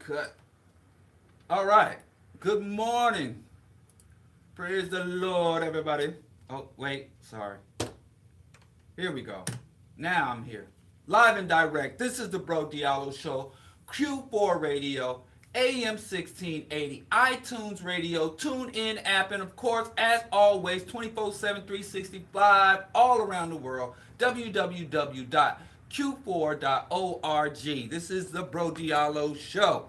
Cut. All right. Good morning. Praise the Lord, everybody. Oh, wait. Sorry. Here we go. Now I'm here. Live and direct. This is the Bro Diallo Show. Q4 Radio. AM 1680. iTunes Radio. Tune in app. And of course, as always, 24/7, 365 all around the world. www.q4.org. This is the Bro Diallo Show.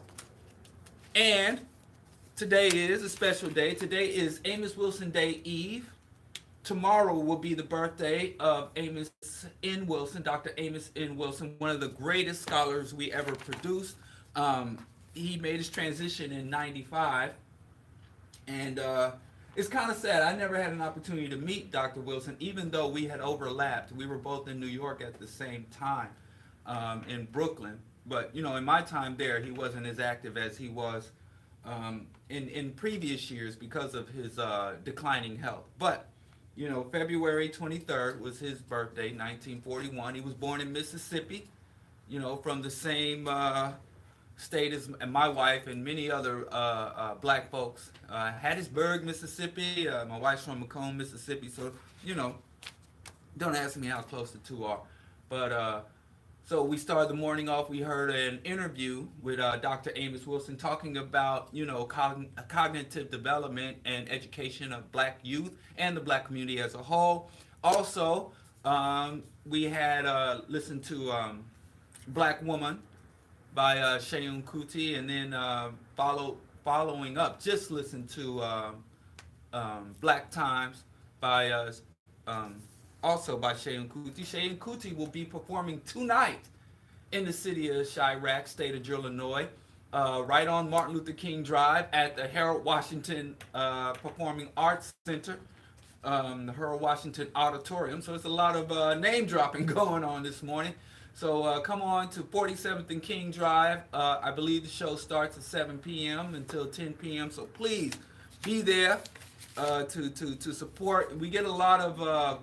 And today is a special day. Today is Amos Wilson Day Eve. Tomorrow will be the birthday of Amos N. Wilson, Dr. Amos N. Wilson, one of the greatest scholars we ever produced. He made his transition in 95. And it's kind of sad. I never had an opportunity to meet Dr. Wilson, even though we had overlapped. We were both in New York at the same time, in Brooklyn. But, in my time there, he wasn't as active as he was in previous years because of his declining health. But, February 23rd was his birthday, 1941. He was born in Mississippi, from the same state as my wife and many other black folks. Hattiesburg, Mississippi. My wife's from Macomb, Mississippi. So, don't ask me how close the two are. But so we started the morning off. We heard an interview with Dr. Amos Wilson talking about, cognitive development and education of black youth and the black community as a whole. Also, we had listened to Black Woman by Seun Kuti, and then following up, just listened to Black Times by also by Seun Kuti. Seun Kuti will be performing tonight in the city of Chirac, state of Illinois, right on Martin Luther King Drive at the Harold Washington Performing Arts Center, the Harold Washington Auditorium. So it's a lot of name dropping going on this morning. So come on to 47th and King Drive. I believe the show starts at 7 p.m. until 10 p.m. So please be there to support. We get a lot of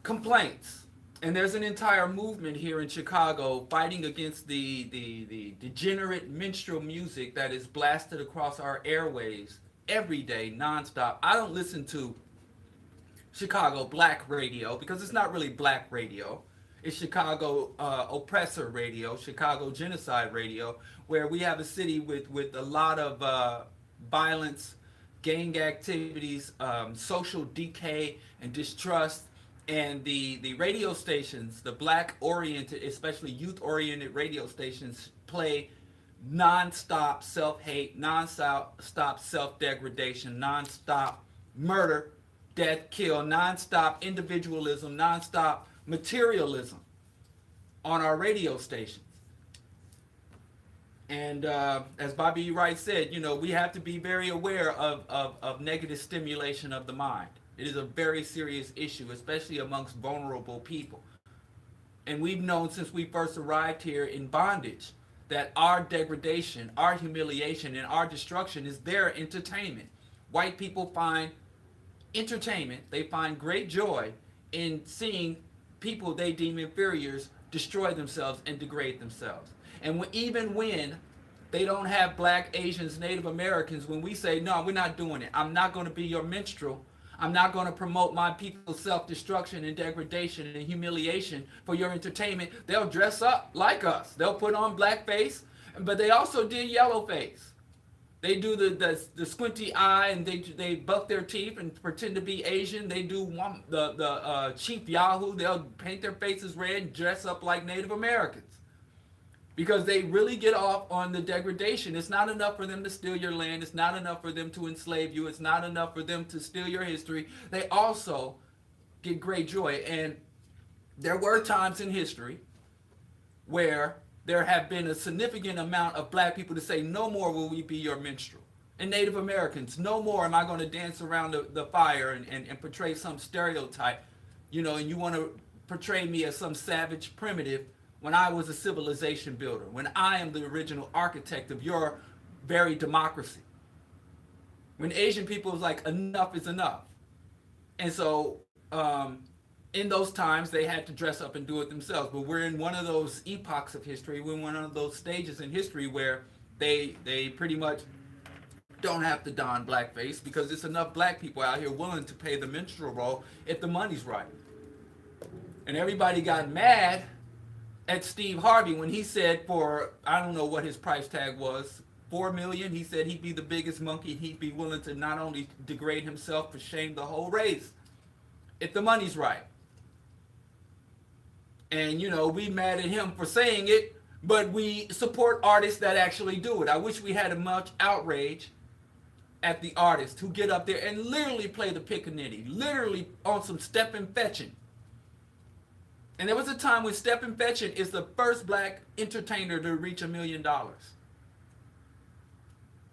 complaints, and there's an entire movement here in Chicago fighting against the degenerate minstrel music that is blasted across our airwaves every day, nonstop. I don't listen to Chicago black radio because it's not really black radio. It's Chicago oppressor radio, Chicago genocide radio, where we have a city with a lot of violence, gang activities, social decay, and distrust. And the radio stations, the black-oriented, especially youth-oriented radio stations, play non-stop self-hate, non-stop self-degradation, non-stop murder, death, kill, non-stop individualism, non-stop materialism on our radio stations. And as Bobby Wright said, we have to be very aware of negative stimulation of the mind. It is a very serious issue, especially amongst vulnerable people. And we've known since we first arrived here in bondage that our degradation, our humiliation, and our destruction is their entertainment. White people find entertainment, they find great joy in seeing people they deem inferiors destroy themselves and degrade themselves. And even when they don't have black, Asians, Native Americans, when we say, no, we're not doing it, I'm not going to be your minstrel, I'm not going to promote my people's self-destruction and degradation and humiliation for your entertainment, they'll dress up like us. They'll put on blackface, but they also did yellowface. They do the squinty eye, and they buck their teeth and pretend to be Asian. They do the Chief Yahoo. They'll paint their faces red and dress up like Native Americans. Because they really get off on the degradation. It's not enough for them to steal your land. It's not enough for them to enslave you. It's not enough for them to steal your history. They also get great joy. And there were times in history where there have been a significant amount of black people to say, no more will we be your minstrel. And Native Americans, no more am I going to dance around the fire and portray some stereotype, and you want to portray me as some savage primitive when I was a civilization builder, when I am the original architect of your very democracy. When Asian people was like, enough is enough. And so in those times they had to dress up and do it themselves. But we're in one of those epochs of history. We're in one of those stages in history where they pretty much don't have to don blackface because there's enough black people out here willing to pay the minstrel role if the money's right. And everybody got mad at Steve Harvey when he said for, I don't know what his price tag was, $4 million, he said he'd be the biggest monkey. He'd be willing to not only degrade himself but shame the whole race if the money's right. And we mad at him for saying it, but we support artists that actually do it. I wish we had as much outrage at the artists who get up there and literally play the pickaninny, literally on some steppin' fetching. And there was a time when Steppin' Fetchin' is the first black entertainer to reach $1 million.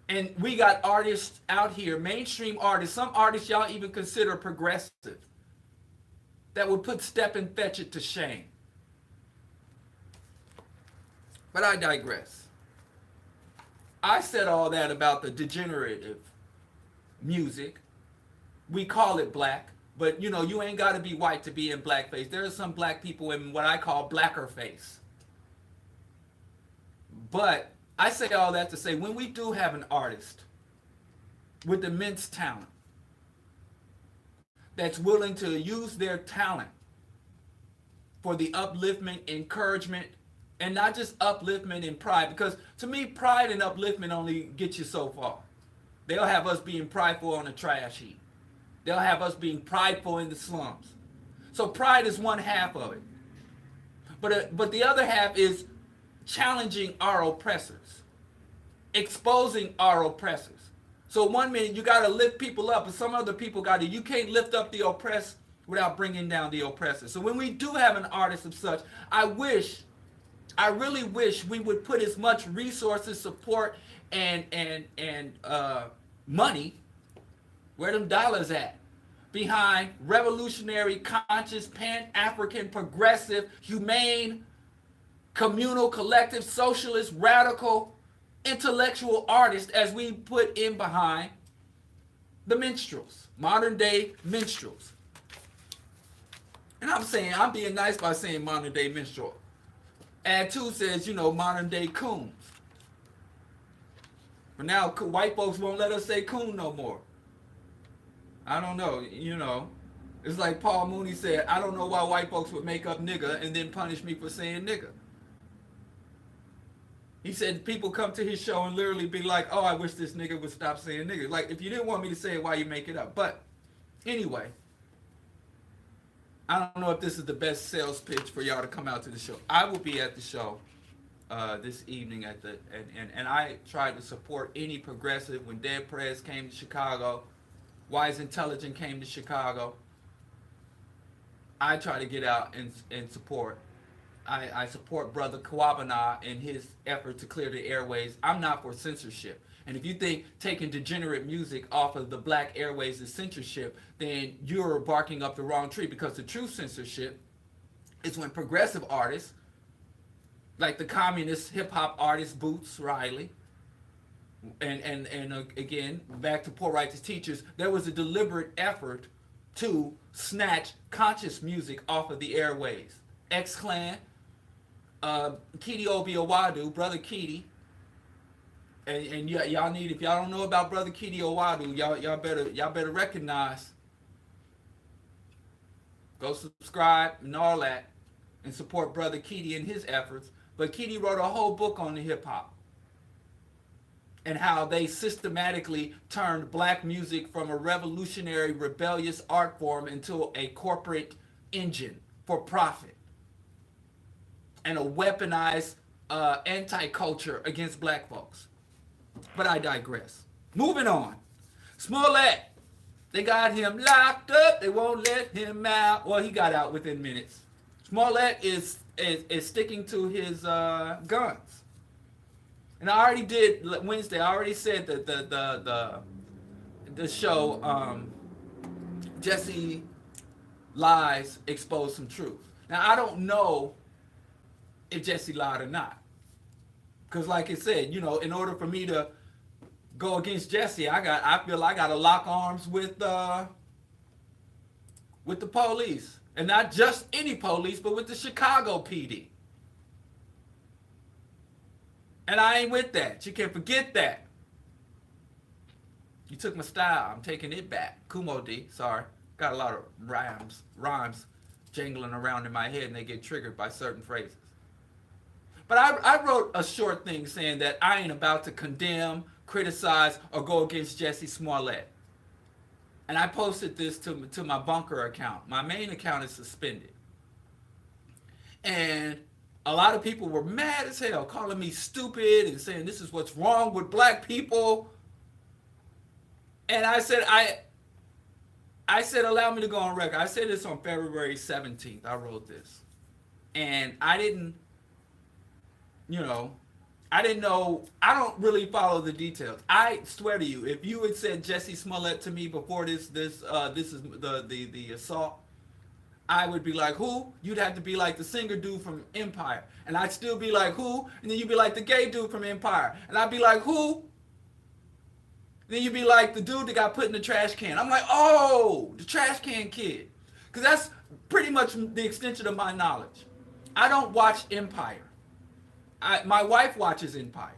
And we got artists out here, mainstream artists, some artists y'all even consider progressive, that would put Steppin' Fetchin' to shame. But I digress. I said all that about the degenerative music. We call it black. But, you ain't got to be white to be in blackface. There are some black people in what I call blacker face. But I say all that to say, when we do have an artist with immense talent that's willing to use their talent for the upliftment, encouragement, and not just upliftment and pride, because to me, pride and upliftment only get you so far. They'll have us being prideful on the trash heap. They'll have us being prideful in the slums. So pride is one half of it. But the other half is challenging our oppressors, exposing our oppressors. So one minute you got to lift people up, and some other people got to. You can't lift up the oppressed without bringing down the oppressor. So when we do have an artist of such, I really wish we would put as much resources, support, and money, where them dollars at, behind revolutionary, conscious, pan-African, progressive, humane, communal, collective, socialist, radical, intellectual artists as we put in behind the minstrels, modern day minstrels. And I'm being nice by saying modern day minstrel. Add 2 says, modern day coons. But now white folks won't let us say coon no more. I don't know, It's like Paul Mooney said, I don't know why white folks would make up nigga and then punish me for saying nigga. He said people come to his show and literally be like, oh, I wish this nigga would stop saying nigga. Like, if you didn't want me to say it, why you make it up? But anyway, I don't know if this is the best sales pitch for y'all to come out to the show. I will be at the show this evening and I tried to support any progressive. When Dead Prez came to Chicago, Wise Intelligent came to Chicago, I try to get out and support. I support Brother Kwabena in his effort to clear the airways. I'm not for censorship. And if you think taking degenerate music off of the black airways is censorship, then you're barking up the wrong tree, because the true censorship is when progressive artists, like the communist hip-hop artist Boots Riley, and again, back to Poor Righteous Teachers, there was a deliberate effort to snatch conscious music off of the airways. X-Clan, Kidi Obiawadu, Brother Kidi, and y'all need, if y'all don't know about Brother Kidi Owadu, y'all better recognize, go subscribe and all that, and support Brother Kidi in his efforts. But Kidi wrote a whole book on the hip-hop and how they systematically turned black music from a revolutionary, rebellious art form into a corporate engine for profit and a weaponized anti-culture against black folks. But I digress. Moving on. Smollett, they got him locked up. They won't let him out. Well, he got out within minutes. Smollett is sticking to his guns. And I already did Wednesday. I already said that the show Jussie Lies exposed some truth. Now I don't know if Jussie lied or not, because like I said, in order for me to go against Jussie, I feel I got to lock arms with the police. And not just any police, but with the Chicago PD. And I ain't with that. You can forget that. You took my style. I'm taking it back. Kumo D. Sorry. Got a lot of rhymes jangling around in my head, and they get triggered by certain phrases. But I wrote a short thing saying that I ain't about to condemn, criticize, or go against Jussie Smollett. And I posted this to my bunker account. My main account is suspended. And a lot of people were mad as hell, calling me stupid and saying this is what's wrong with black people. And I said, allow me to go on record. I said this on February 17th. I wrote this. And I didn't know, I don't really follow the details. I swear to you, if you had said Jussie Smollett to me before this is the assault, I would be like, who? You'd have to be like the singer dude from Empire. And I'd still be like, who? And then you'd be like the gay dude from Empire. And I'd be like, who? Then you'd be like the dude that got put in the trash can. I'm like, oh, the trash can kid. Because that's pretty much the extension of my knowledge. I don't watch Empire. My wife watches Empire.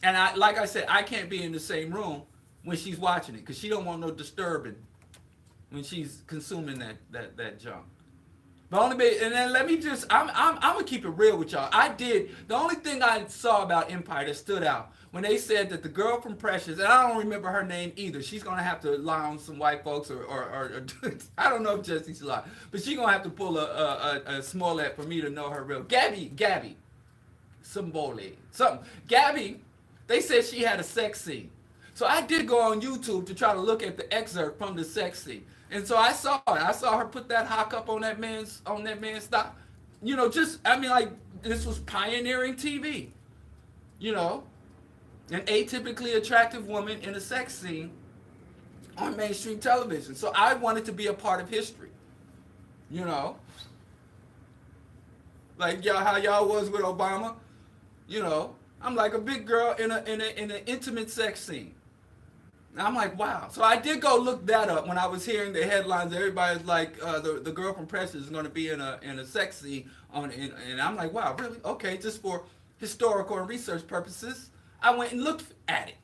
And like I said, I can't be in the same room when she's watching it because she don't want no disturbing when she's consuming that junk. And then let me just, I'm gonna keep it real with y'all. The only thing I saw about Empire that stood out when they said that the girl from Precious, and I don't remember her name either. She's gonna have to lie on some white folks or I don't know if Jussie's alive, but she's gonna have to pull a Smollett for me to know her real. Gabby, Symbole, something. Gabby, they said she had a sex scene. So I did go on YouTube to try to look at the excerpt from the sex scene. And so I saw it. I saw her put that hock up on that man's thigh. This was pioneering TV. An atypically attractive woman in a sex scene on mainstream television. So I wanted to be a part of history. Like how y'all was with Obama. I'm like a big girl in an intimate sex scene. And I'm like, wow. So I did go look that up when I was hearing the headlines. Everybody's like, the girl from Precious is going to be in a sex scene and I'm like, wow, really? Okay, just for historical and research purposes, I went and looked at it.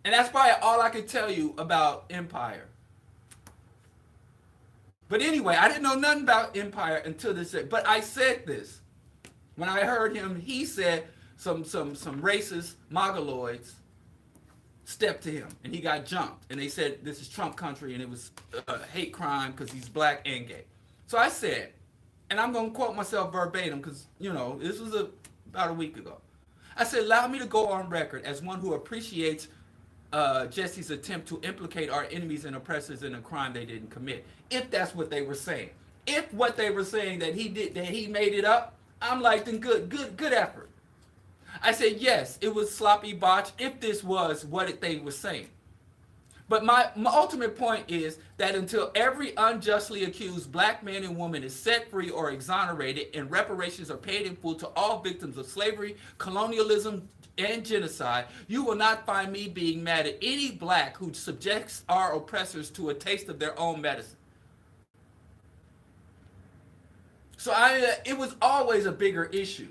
And that's probably all I could tell you about Empire. But anyway, I didn't know nothing about Empire until this. But I said this when I heard him. He said some racist mongoloids stepped to him and he got jumped. And they said this is Trump country and it was a hate crime because he's black and gay. So I said, and I'm going to quote myself verbatim because, this was about a week ago. I said, allow me to go on record as one who appreciates Jussie's attempt to implicate our enemies and oppressors in a crime they didn't commit. If that's what they were saying. If what they were saying that he made it up, I'm like, then good effort. I said, yes, it was sloppy botch if this was what they were saying. But my ultimate point is that until every unjustly accused black man and woman is set free or exonerated and reparations are paid in full to all victims of slavery, colonialism, and genocide, you will not find me being mad at any black who subjects our oppressors to a taste of their own medicine. So it was always a bigger issue.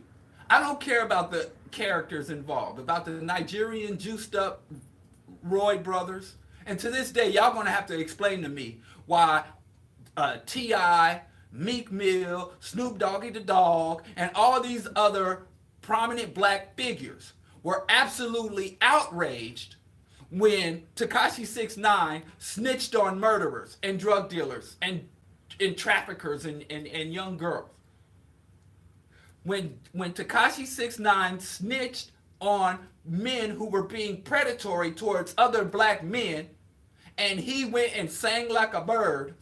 I don't care about the characters involved, about the Nigerian juiced up Roy brothers. And to this day, y'all gonna have to explain to me why T.I., Meek Mill, Snoop Doggy the Dog, and all these other prominent black figures were absolutely outraged when Tekashi 6ix9ine snitched on murderers and drug dealers and traffickers and young girls. When Tekashi 6ix9ine snitched on men who were being predatory towards other black men, and he went and sang like a bird,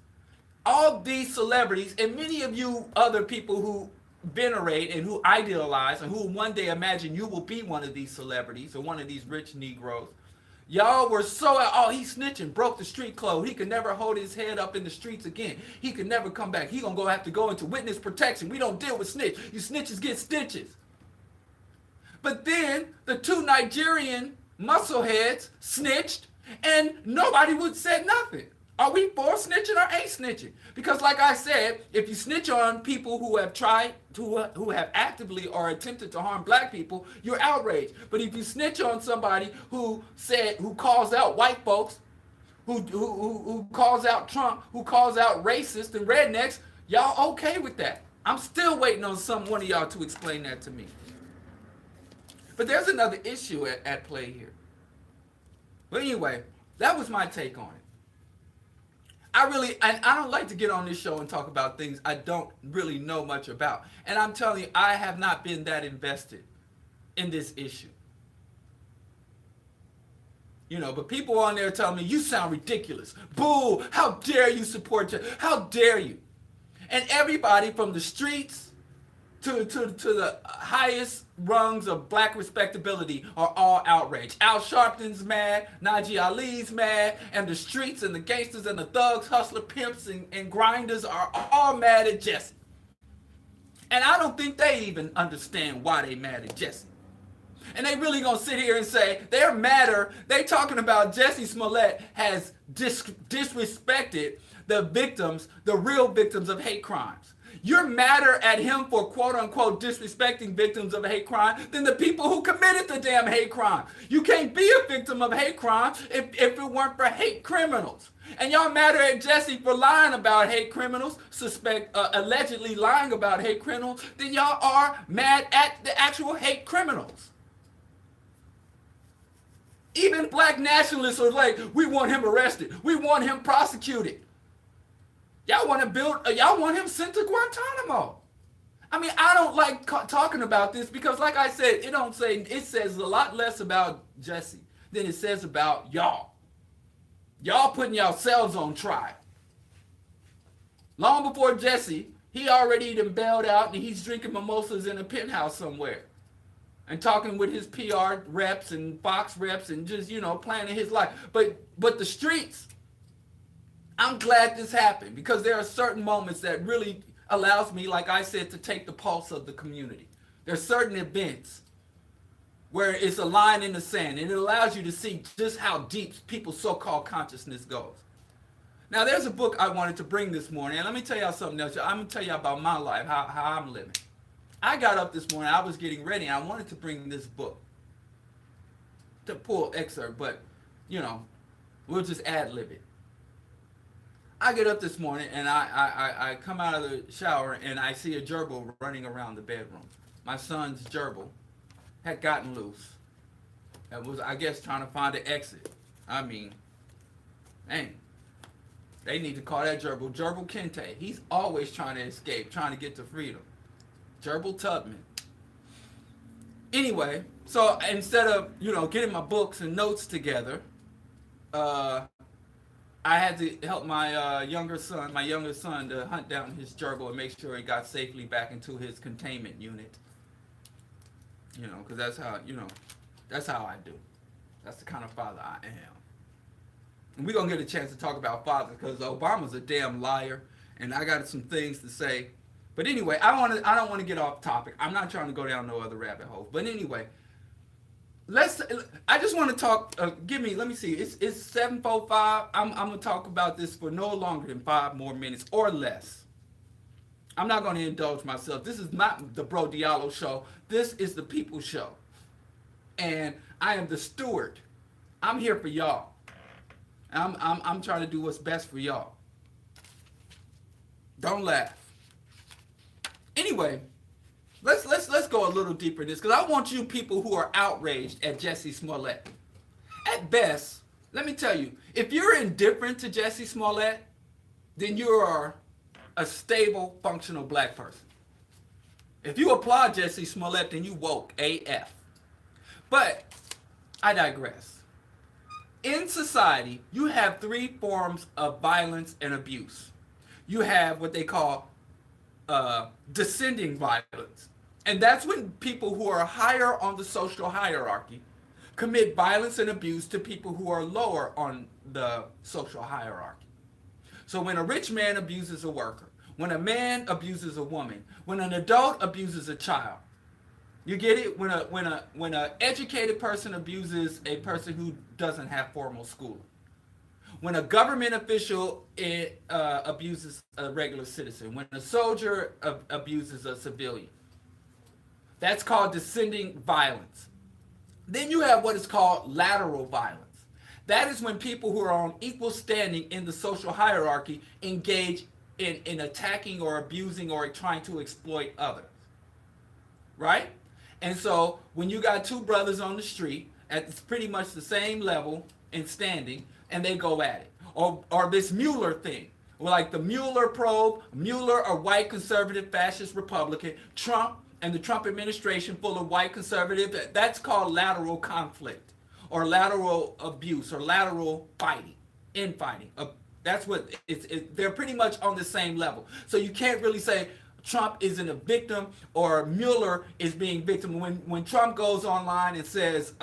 all these celebrities, and many of you other people who venerate and who idealize and who one day imagine you will be one of these celebrities or one of these rich Negroes, y'all were so, he's snitching, broke the street code. He could never hold his head up in the streets again. He could never come back. He gonna have to go into witness protection. We don't deal with snitch. You snitches get stitches. But then the two Nigerian muscleheads snitched and nobody would say nothing. Are we for snitching or ain't snitching? Because like I said, if you snitch on people who have tried, who have actively or attempted to harm black people, you're outraged. But if you snitch on somebody who calls out white folks, who calls out Trump, who calls out racists and rednecks, y'all okay with that? I'm still waiting on one of y'all to explain that to me. But there's another issue at play here. But anyway, that was my take on it. I don't like to get on this show and talk about things I don't really know much about. And I'm telling you, I have not been that invested in this issue. You know, but people on there telling me, you sound ridiculous. Boo, how dare you support how dare you? And everybody from the streets to the highest rungs of black respectability are all outraged. Al Sharpton's mad, Najee Ali's mad, and the streets and the gangsters and the thugs, hustler, pimps, and grinders are all mad at Jussie. And I don't think they even understand why they mad at Jussie. And they really gonna sit here and say they're madder. They talking about Jussie Smollett has disrespected the victims, the real victims of hate crimes. You're madder at him for quote unquote disrespecting victims of hate crime than the people who committed the damn hate crime. You can't be a victim of hate crime if it weren't for hate criminals. And y'all madder at Jussie for lying about hate criminals, allegedly lying about hate criminals, than y'all are mad at the actual hate criminals. Even black nationalists are like, we want him arrested. We want him prosecuted. Y'all want him sent to Guantanamo. I mean, I don't like talking about this because, like I said, it says a lot less about Jussie than it says about y'all. Y'all putting yourselves on trial. Long before Jussie, he already done bailed out and he's drinking mimosas in a penthouse somewhere. And talking with his PR reps and Fox reps and just, planning his life. But the streets, I'm glad this happened because there are certain moments that really allows me, like I said, to take the pulse of the community. There's certain events where it's a line in the sand and it allows you to see just how deep people's so-called consciousness goes. Now, there's a book I wanted to bring this morning, and let me tell y'all something else. I'm going to tell you about my life, how I'm living. I got up this morning, I was getting ready, and I wanted to bring this book to pull excerpt, but, we'll just ad-lib it. I get up this morning, and I come out of the shower, and I see a gerbil running around the bedroom. My son's gerbil had gotten loose and was, I guess, trying to find an exit. I mean, dang. They need to call that gerbil Kente. He's always trying to escape, trying to get to freedom. Gerbil Tubman. Anyway, so instead of, getting my books and notes together, I had to help my younger son to hunt down his gerbil and make sure he got safely back into his containment unit. Because that's how I do. That's the kind of father I am. And we're going to get a chance to talk about fathers because Obama's a damn liar, and I got some things to say. But anyway, I don't want to get off topic. I'm not trying to go down no other rabbit hole. But anyway, I just want to talk, let me see, it's 7:45. I'm going to talk about this for no longer than 5 more minutes or less. I'm not going to indulge myself. This is not the Bro Diallo show. This is the People show. And I am the steward. I'm here for y'all. I'm trying to do what's best for y'all. Don't laugh. Anyway, let's go a little deeper in this because I want you people who are outraged at Jussie Smollett. At best, let me tell you, if you're indifferent to Jussie Smollett, then you are a stable, functional black person. If you applaud Jussie Smollett, then you woke AF. But I digress. In society, you have 3 forms of violence and abuse. You have what they call descending violence. And that's when people who are higher on the social hierarchy commit violence and abuse to people who are lower on the social hierarchy. So when a rich man abuses a worker, when a man abuses a woman, when an adult abuses a child, you get it? When a educated person abuses a person who doesn't have formal schooling. When a government official abuses a regular citizen, when a soldier abuses a civilian, that's called descending violence. Then you have what is called lateral violence. That is when people who are on equal standing in the social hierarchy engage in attacking or abusing or trying to exploit others. Right? And so when you got two brothers on the street at pretty much the same level and standing, and they go at it. Or this Mueller thing, like the Mueller probe, Mueller, a white conservative fascist Republican, Trump and the Trump administration full of white conservative, that's called lateral conflict or lateral abuse or lateral fighting, infighting. That's what they're pretty much on the same level. So you can't really say Trump isn't a victim or Mueller is being victim. When Trump goes online and says,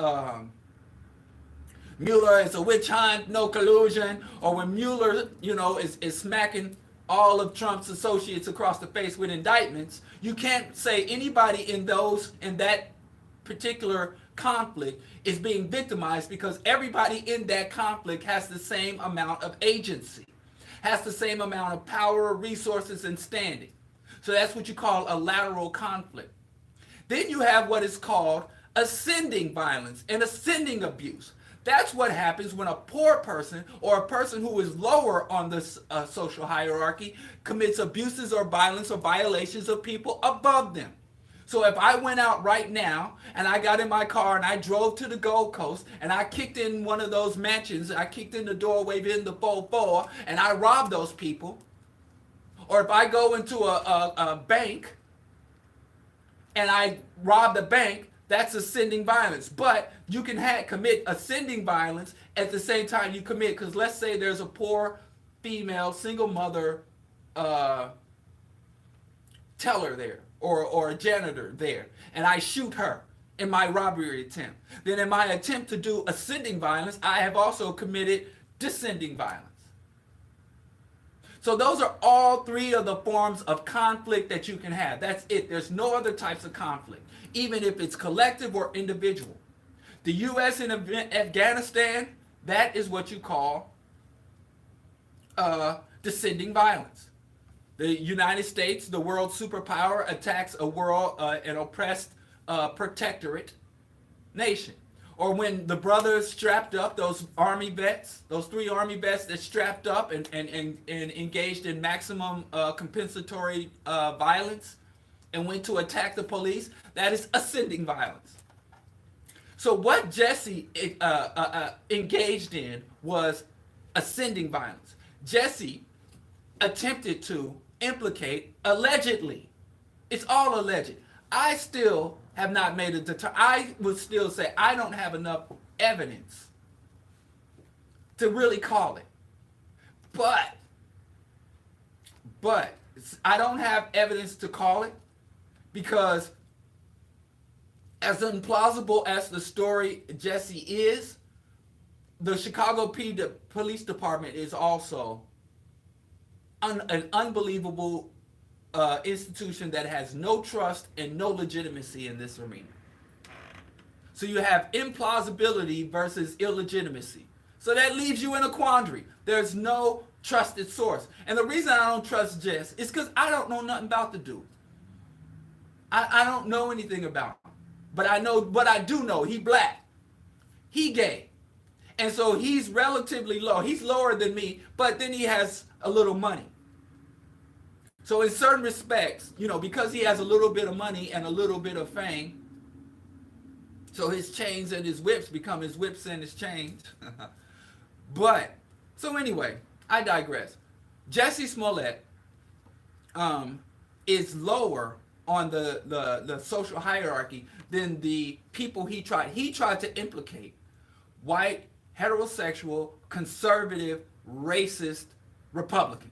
Mueller is a witch hunt, no collusion, or when Mueller, is smacking all of Trump's associates across the face with indictments, you can't say anybody in that particular conflict is being victimized because everybody in that conflict has the same amount of agency, has the same amount of power, resources, and standing. So that's what you call a lateral conflict. Then you have what is called ascending violence and ascending abuse. That's what happens when a poor person or a person who is lower on the social hierarchy commits abuses or violence or violations of people above them. So if I went out right now and I got in my car and I drove to the Gold Coast and I kicked in one of those mansions, I kicked in the doorway in the 4-4 and I robbed those people, or if I go into a bank and I rob the bank, that's ascending violence. But you can commit ascending violence at the same time you commit, because let's say there's a poor female single mother teller there or a janitor there, and I shoot her in my robbery attempt. Then in my attempt to do ascending violence, I have also committed descending violence. So those are all three of the forms of conflict that you can have. That's it. There's no other types of conflict, even if it's collective or individual. The U.S. in Afghanistan, that is what you call descending violence. The United States, the world superpower, attacks an oppressed protectorate nation. Or when the brothers strapped up, those army vets, those 3 army vets that strapped up and engaged in maximum compensatory violence and went to attack the police, that is ascending violence. So what Jussie engaged in was ascending violence. Jussie attempted to implicate allegedly. It's all alleged. I still have not made I would still say I don't have enough evidence to really call it. But I don't have evidence to call it because as implausible as the story Jussie is, the Chicago Police Department is also an unbelievable institution that has no trust and no legitimacy in this arena. So you have implausibility versus illegitimacy. So that leaves you in a quandary. There's no trusted source. And the reason I don't trust Jess is because I don't know nothing about the dude. I don't know anything about him. But I know what I do know. He black. He gay. And so he's relatively low. He's lower than me, but then he has a little money. So in certain respects, because he has a little bit of money and a little bit of fame, so his chains and his whips become his whips and his chains. But, so anyway, I digress. Jussie Smollett is lower on the social hierarchy than the people he tried. He tried to implicate white, heterosexual, conservative, racist Republicans.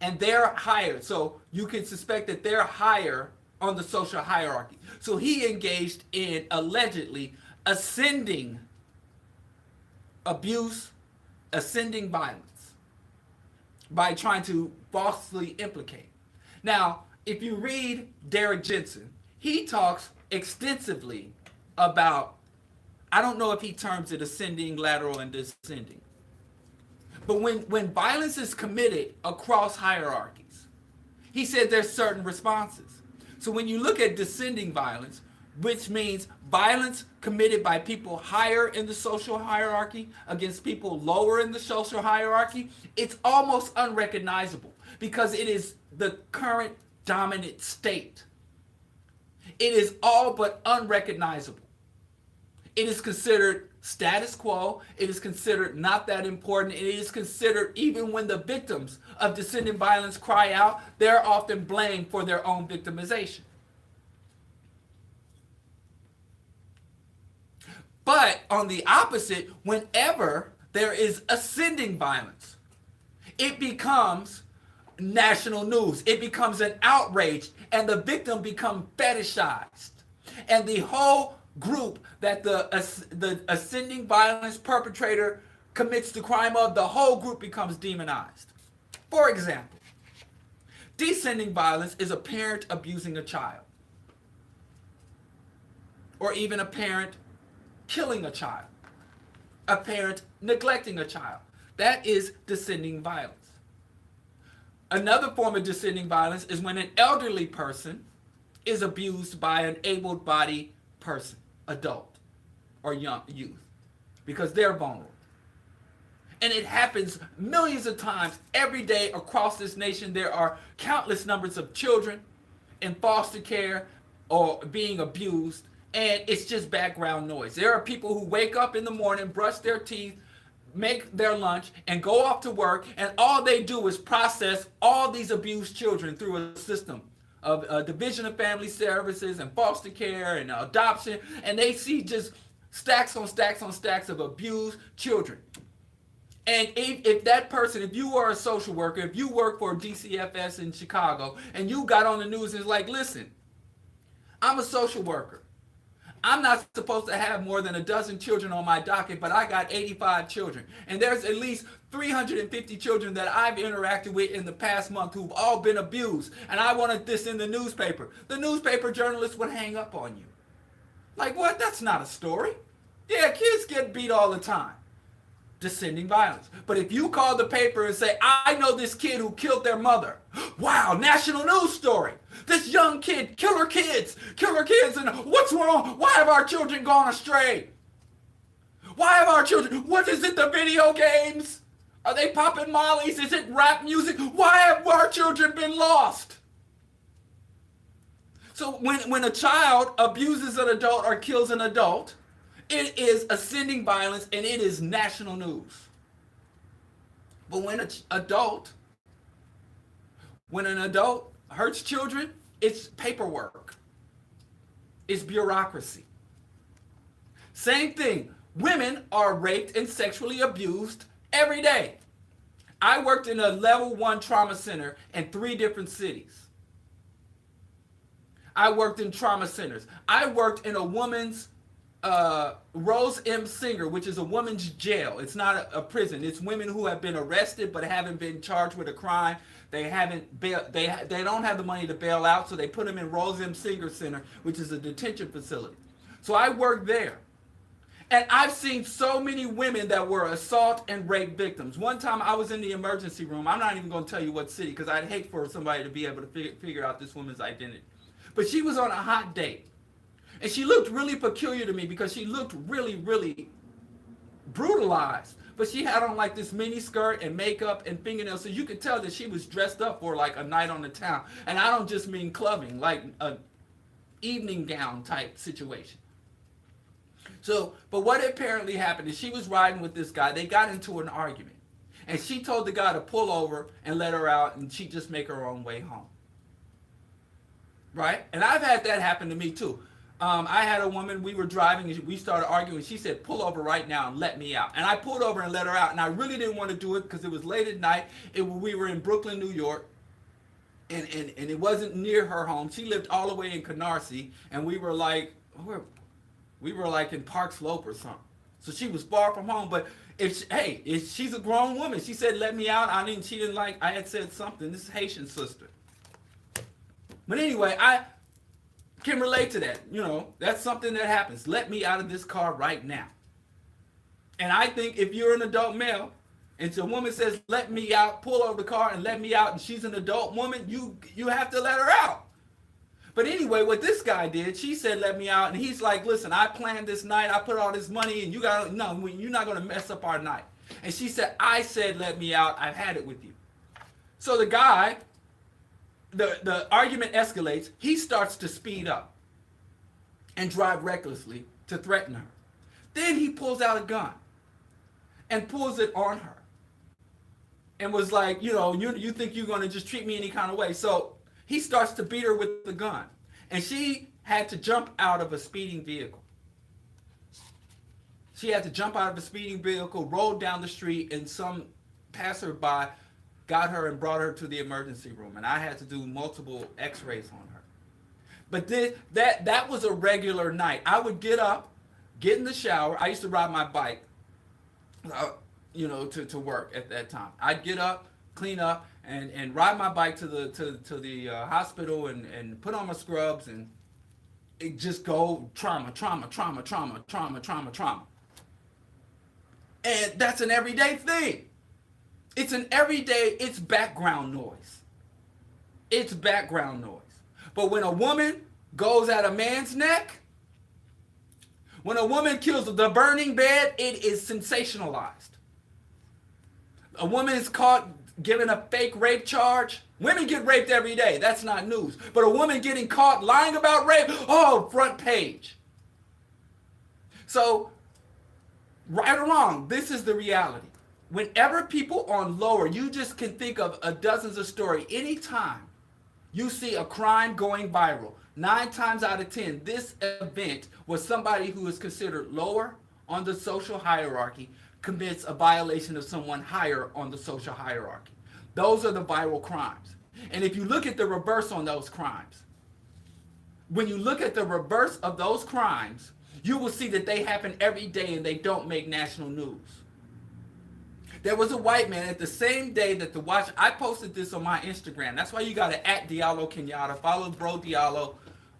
And they're higher. So you can suspect that they're higher on the social hierarchy. So he engaged in allegedly ascending abuse, ascending violence by trying to falsely implicate. Now, if you read Derrick Jensen, he talks extensively about, I don't know if he terms it ascending, lateral, and descending. But when violence is committed across hierarchies, he said there's certain responses. So when you look at descending violence, which means violence committed by people higher in the social hierarchy against people lower in the social hierarchy, it's almost unrecognizable because it is the current dominant state. It is all but unrecognizable. It is considered status quo. It is considered not that important. It is considered, even when the victims of descendant violence cry out, they're often blamed for their own victimization. But on the opposite, whenever there is ascending violence, it becomes national news. It becomes an outrage, and the victim becomes fetishized. And the whole group that the ascending violence perpetrator commits the crime of, the whole group becomes demonized. For example, descending violence is a parent abusing a child, or even a parent killing a child, a parent neglecting a child. That is descending violence. Another form of descending violence is when an elderly person is abused by an able-bodied person, adult or young youth, because they're vulnerable. And it happens millions of times every day across this nation. There are countless numbers of children in foster care or being abused, and it's just background noise. There are people who wake up in the morning, brush their teeth, make their lunch, and go off to work, and all they do is process all these abused children through a system of Division of Family Services and foster care and adoption, and they see just stacks on stacks on stacks of abused children. And if that person, if you are a social worker, if you work for DCFS in Chicago, and you got on the news and is like, listen, I'm a social worker. I'm not supposed to have more than a dozen children on my docket, but I got 85 children. And there's at least 350 children that I've interacted with in the past month who've all been abused. And I wanted this in the newspaper. The newspaper journalist would hang up on you. Like, what? That's not a story. Yeah, kids get beat all the time. Descending violence. But if you call the paper and say, I know this kid who killed their mother. Wow, national news story. This young kid, killer kids, and what's wrong? Why have our children gone astray? Why have our children, what is it, the video games? Are they popping mollies? Is it rap music? Why have our children been lost? So when a child abuses an adult or kills an adult, it is ascending violence and it is national news. But when an adult hurts children, it's paperwork. It's bureaucracy. Same thing. Women are raped and sexually abused every day. I worked in a level 1 trauma center in 3 different cities. I worked in trauma centers. I worked in a woman's Rose M. Singer, which is a woman's jail. It's not a prison. It's women who have been arrested but haven't been charged with a crime. They don't have the money to bail out, so they put them in Rose M. Singer Center, which is a detention facility. So I worked there. And I've seen so many women that were assault and rape victims. One time I was in the emergency room. I'm not even going to tell you what city because I'd hate for somebody to be able to figure out this woman's identity. But she was on a hot date. And she looked really peculiar to me because she looked really, really brutalized. But she had on like this mini skirt and makeup and fingernails. So you could tell that she was dressed up for like a night on the town. And I don't just mean clubbing, like an evening gown type situation. So, but what apparently happened is she was riding with this guy. They got into an argument. And she told the guy to pull over and let her out and she'd just make her own way home. Right? And I've had that happen to me too. I had a woman, we were driving, and we started arguing. She said, pull over right now and let me out. And I pulled over and let her out. And I really didn't want to do it because it was late at night. We were in Brooklyn, New York. And it wasn't near her home. She lived all the way in Canarsie. And we were like in Park Slope or something. So she was far from home. But if she's a grown woman. She said, let me out. I had said something. This is Haitian sister. But anyway, I can relate to that. You know, that's something that happens. Let me out of this car right now. And I think if you're an adult male And so a woman says, let me out, pull over the car and let me out, and she's an adult woman, you have to let her out. But anyway, what this guy did, she said, let me out. And he's like, listen, I planned this night. I put all this money and you're not going to mess up our night. And she said, I said, let me out. I've had it with you. So the guy, the argument escalates. He starts to speed up and drive recklessly to threaten her. Then he pulls out a gun and pulls it on her. And was like, you think you're going to just treat me any kind of way. So he starts to beat her with the gun. And she had to jump out of a speeding vehicle. She had to jump out of a speeding vehicle, roll down the street, and some passerby got her and brought her to the emergency room. And I had to do multiple x-rays on her. But that was a regular night. I would get up, get in the shower. I used to ride my bike, to work at that time. I'd get up, clean up, and ride my bike to the hospital and put on my scrubs and it just go trauma. And that's an everyday thing. It's background noise. It's background noise. But when a woman goes at a man's neck, when a woman kills the burning bed, it is sensationalized. A woman is caught giving a fake rape charge. Women get raped every day. That's not news. But a woman getting caught lying about rape, front page. So, right or wrong, this is the reality. Whenever people on lower, you just can think of dozens of stories. Anytime you see a crime going viral, 9 times out of 10, this event was somebody who is considered lower on the social hierarchy commits a violation of someone higher on the social hierarchy. Those are the viral crimes. And if you look at the reverse on those crimes, when you look at the reverse of those crimes, you will see that they happen every day and they don't make national news. There was a white man at the same day that I posted this on my Instagram. That's why you got to @Diallo Kenyatta, follow Bro Diallo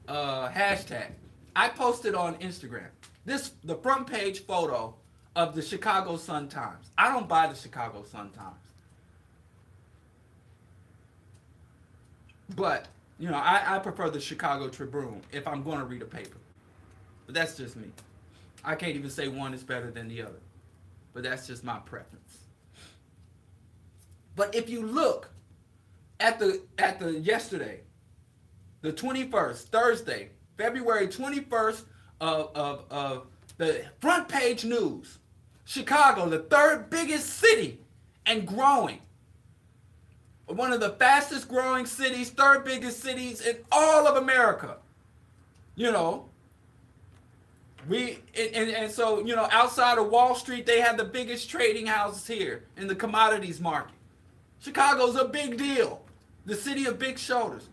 hashtag. I posted on Instagram the front page photo of the Chicago Sun-Times. I don't buy the Chicago Sun-Times. But, I prefer the Chicago Tribune if I'm going to read a paper. But that's just me. I can't even say one is better than the other. But that's just my preference. But if you look at the yesterday, the 21st, Thursday, February 21st of the front page news, Chicago, the 3rd biggest city and growing. One of the fastest growing cities, 3rd biggest cities in all of America. So, outside of Wall Street, they have the biggest trading houses here in the commodities market. Chicago's a big deal. The city of big shoulders.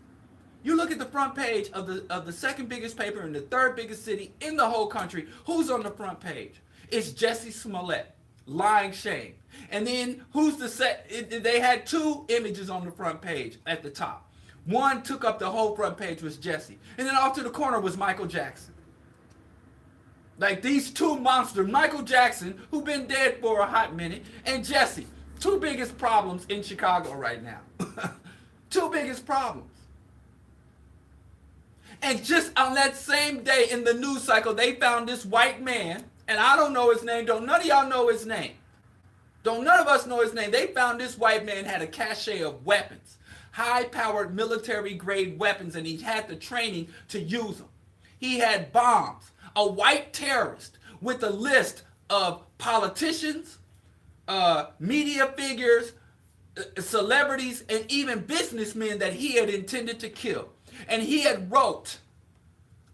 You look at the front page of the 2nd biggest paper in the 3rd biggest city in the whole country. Who's on the front page? It's Jussie Smollett, lying shame. And then they had 2 images on the front page at the top. One took up the whole front page was Jussie. And then off to the corner was Michael Jackson. Like these 2 monsters, Michael Jackson, who's been dead for a hot minute, and Jussie. 2 biggest problems in Chicago right now. 2 biggest problems. And just on that same day in the news cycle, they found this white man, and I don't know his name. Don't none of y'all know his name. Don't none of us know his name. They found this white man had a cache of weapons, high-powered military-grade weapons, and he had the training to use them. He had bombs. A white terrorist with a list of politicians, media figures, celebrities, and even businessmen that he had intended to kill. And he had wrote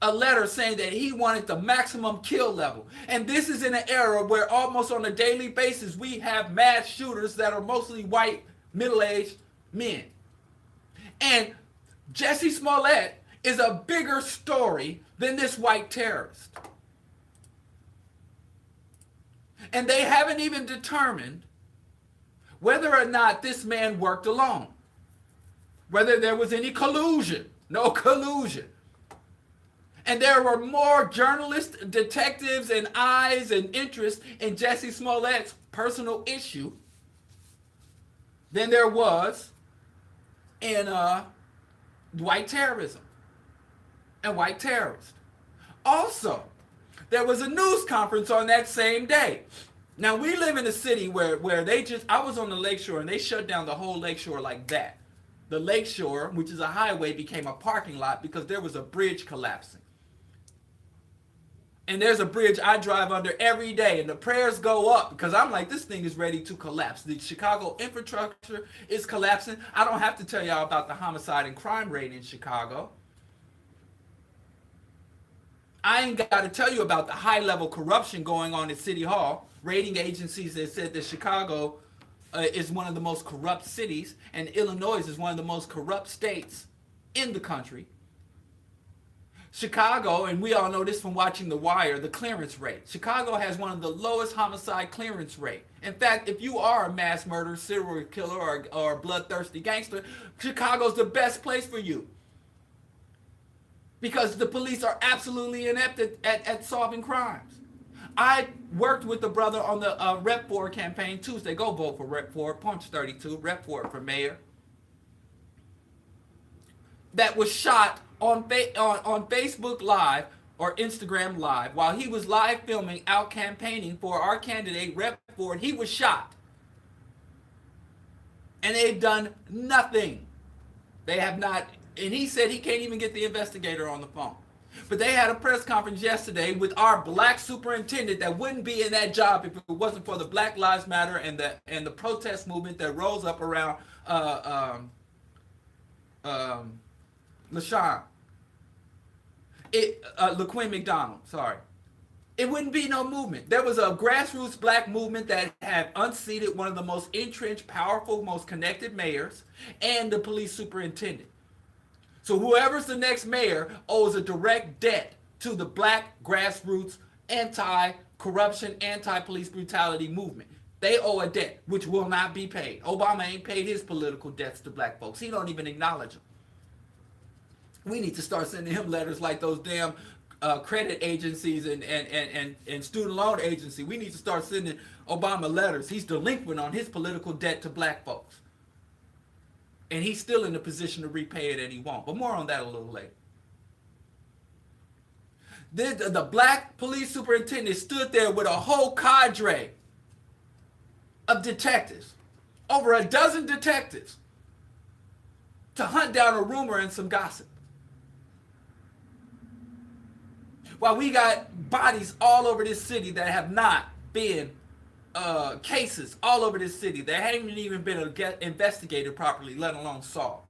a letter saying that he wanted the maximum kill level. And this is in an era where almost on a daily basis we have mass shooters that are mostly white, middle-aged men. And Jussie Smollett is a bigger story than this white terrorist. And they haven't even determined whether or not this man worked alone. Whether there was any collusion. No collusion. And there were more journalists, detectives, and eyes and interest in Jussie Smollett's personal issue than there was in white terrorism and white terrorists. Also, there was a news conference on that same day. Now, we live in a city where they just, I was on the lakeshore and they shut down the whole lakeshore like that. The lakeshore, which is a highway, became a parking lot because there was a bridge collapsing. And there's a bridge I drive under every day, and the prayers go up because I'm like, this thing is ready to collapse. The Chicago infrastructure is collapsing. I don't have to tell y'all about the homicide and crime rate in Chicago. I ain't got to tell you about the high-level corruption going on at City Hall. Rating agencies that said that Chicago is one of the most corrupt cities, and Illinois is one of the most corrupt states in the country. Chicago, and we all know this from watching The Wire, the clearance rate. Chicago has one of the lowest homicide clearance rate. In fact, if you are a mass murderer, serial killer, or bloodthirsty gangster, Chicago's the best place for you. Because the police are absolutely inept at solving crimes. I worked with the brother on the Rep 4 campaign Tuesday. Go vote for Rep 4, Punch 32, Rep 4 for mayor. That was shot on Facebook Live or Instagram Live while he was live filming out campaigning for our candidate, Rep 4. He was shot. And they've done nothing. They have not, and he said he can't even get the investigator on the phone. But they had a press conference yesterday with our black superintendent that wouldn't be in that job if it wasn't for the Black Lives Matter and the protest movement that rose up around LaQuinn McDonald, sorry. It wouldn't be no movement. There was a grassroots black movement that had unseated one of the most entrenched, powerful, most connected mayors and the police superintendent. So whoever's the next mayor owes a direct debt to the black grassroots anti-corruption, anti-police brutality movement. They owe a debt which will not be paid. Obama ain't paid his political debts to black folks. He don't even acknowledge them. We need to start sending him letters like those damn credit agencies and student loan agency. We need to start sending Obama letters. He's delinquent on his political debt to black folks. And he's still in a position to repay it, and he won't. But more on that a little later. The black police superintendent stood there with a whole cadre of detectives, over a dozen detectives, to hunt down a rumor and some gossip. While we got bodies all over this city that have not been cases all over this city that haven't even been investigated properly, let alone solved.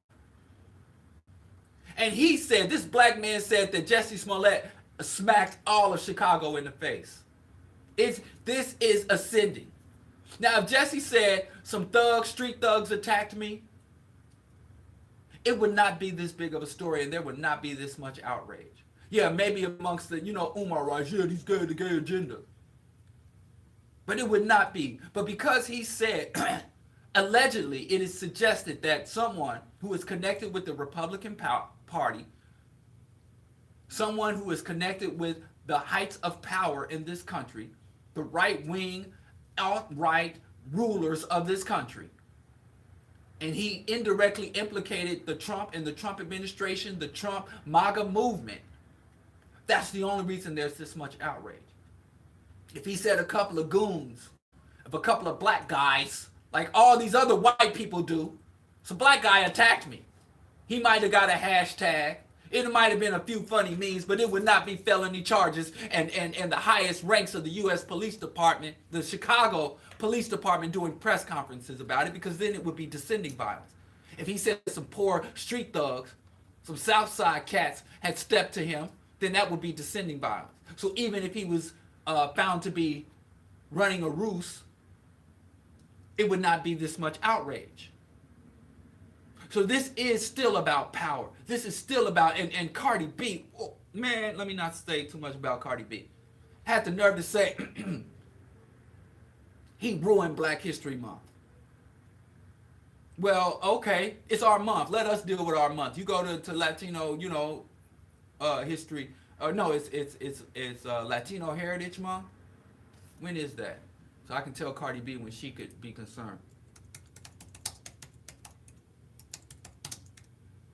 And he said, this black man said that Jussie Smollett smacked all of Chicago in the face. This is ascending. Now, if Jussie said some street thugs attacked me, it would not be this big of a story and there would not be this much outrage. Yeah, maybe amongst the, Umar Rice, yeah, he's got the gay agenda. But it would not be. But because he said, allegedly, it is suggested that someone who is connected with the Republican Party, someone who is connected with the heights of power in this country, the right-wing, alt-right rulers of this country, and he indirectly implicated the Trump and the Trump administration, the Trump MAGA movement, that's the only reason there's this much outrage. If he said a couple of goons, if a couple of black guys, like all these other white people do, some black guy attacked me, he might have got a hashtag. It might have been a few funny memes, but it would not be felony charges and the highest ranks of the U.S. Police Department, the Chicago Police Department, doing press conferences about it, because then it would be descending violence. If he said some poor street thugs, some South Side cats had stepped to him, then that would be descending violence. So even if he was found to be running a ruse, it would not be this much outrage. So this is still about power. This is still about, and Cardi B, oh, man, let me not say too much about Cardi B. Had the nerve to say, he ruined Black History Month. Well, okay, it's our month. Let us deal with our month. You go to Latino, history. No, it's Latino Heritage Month. When is that? So I can tell Cardi B when she could be concerned.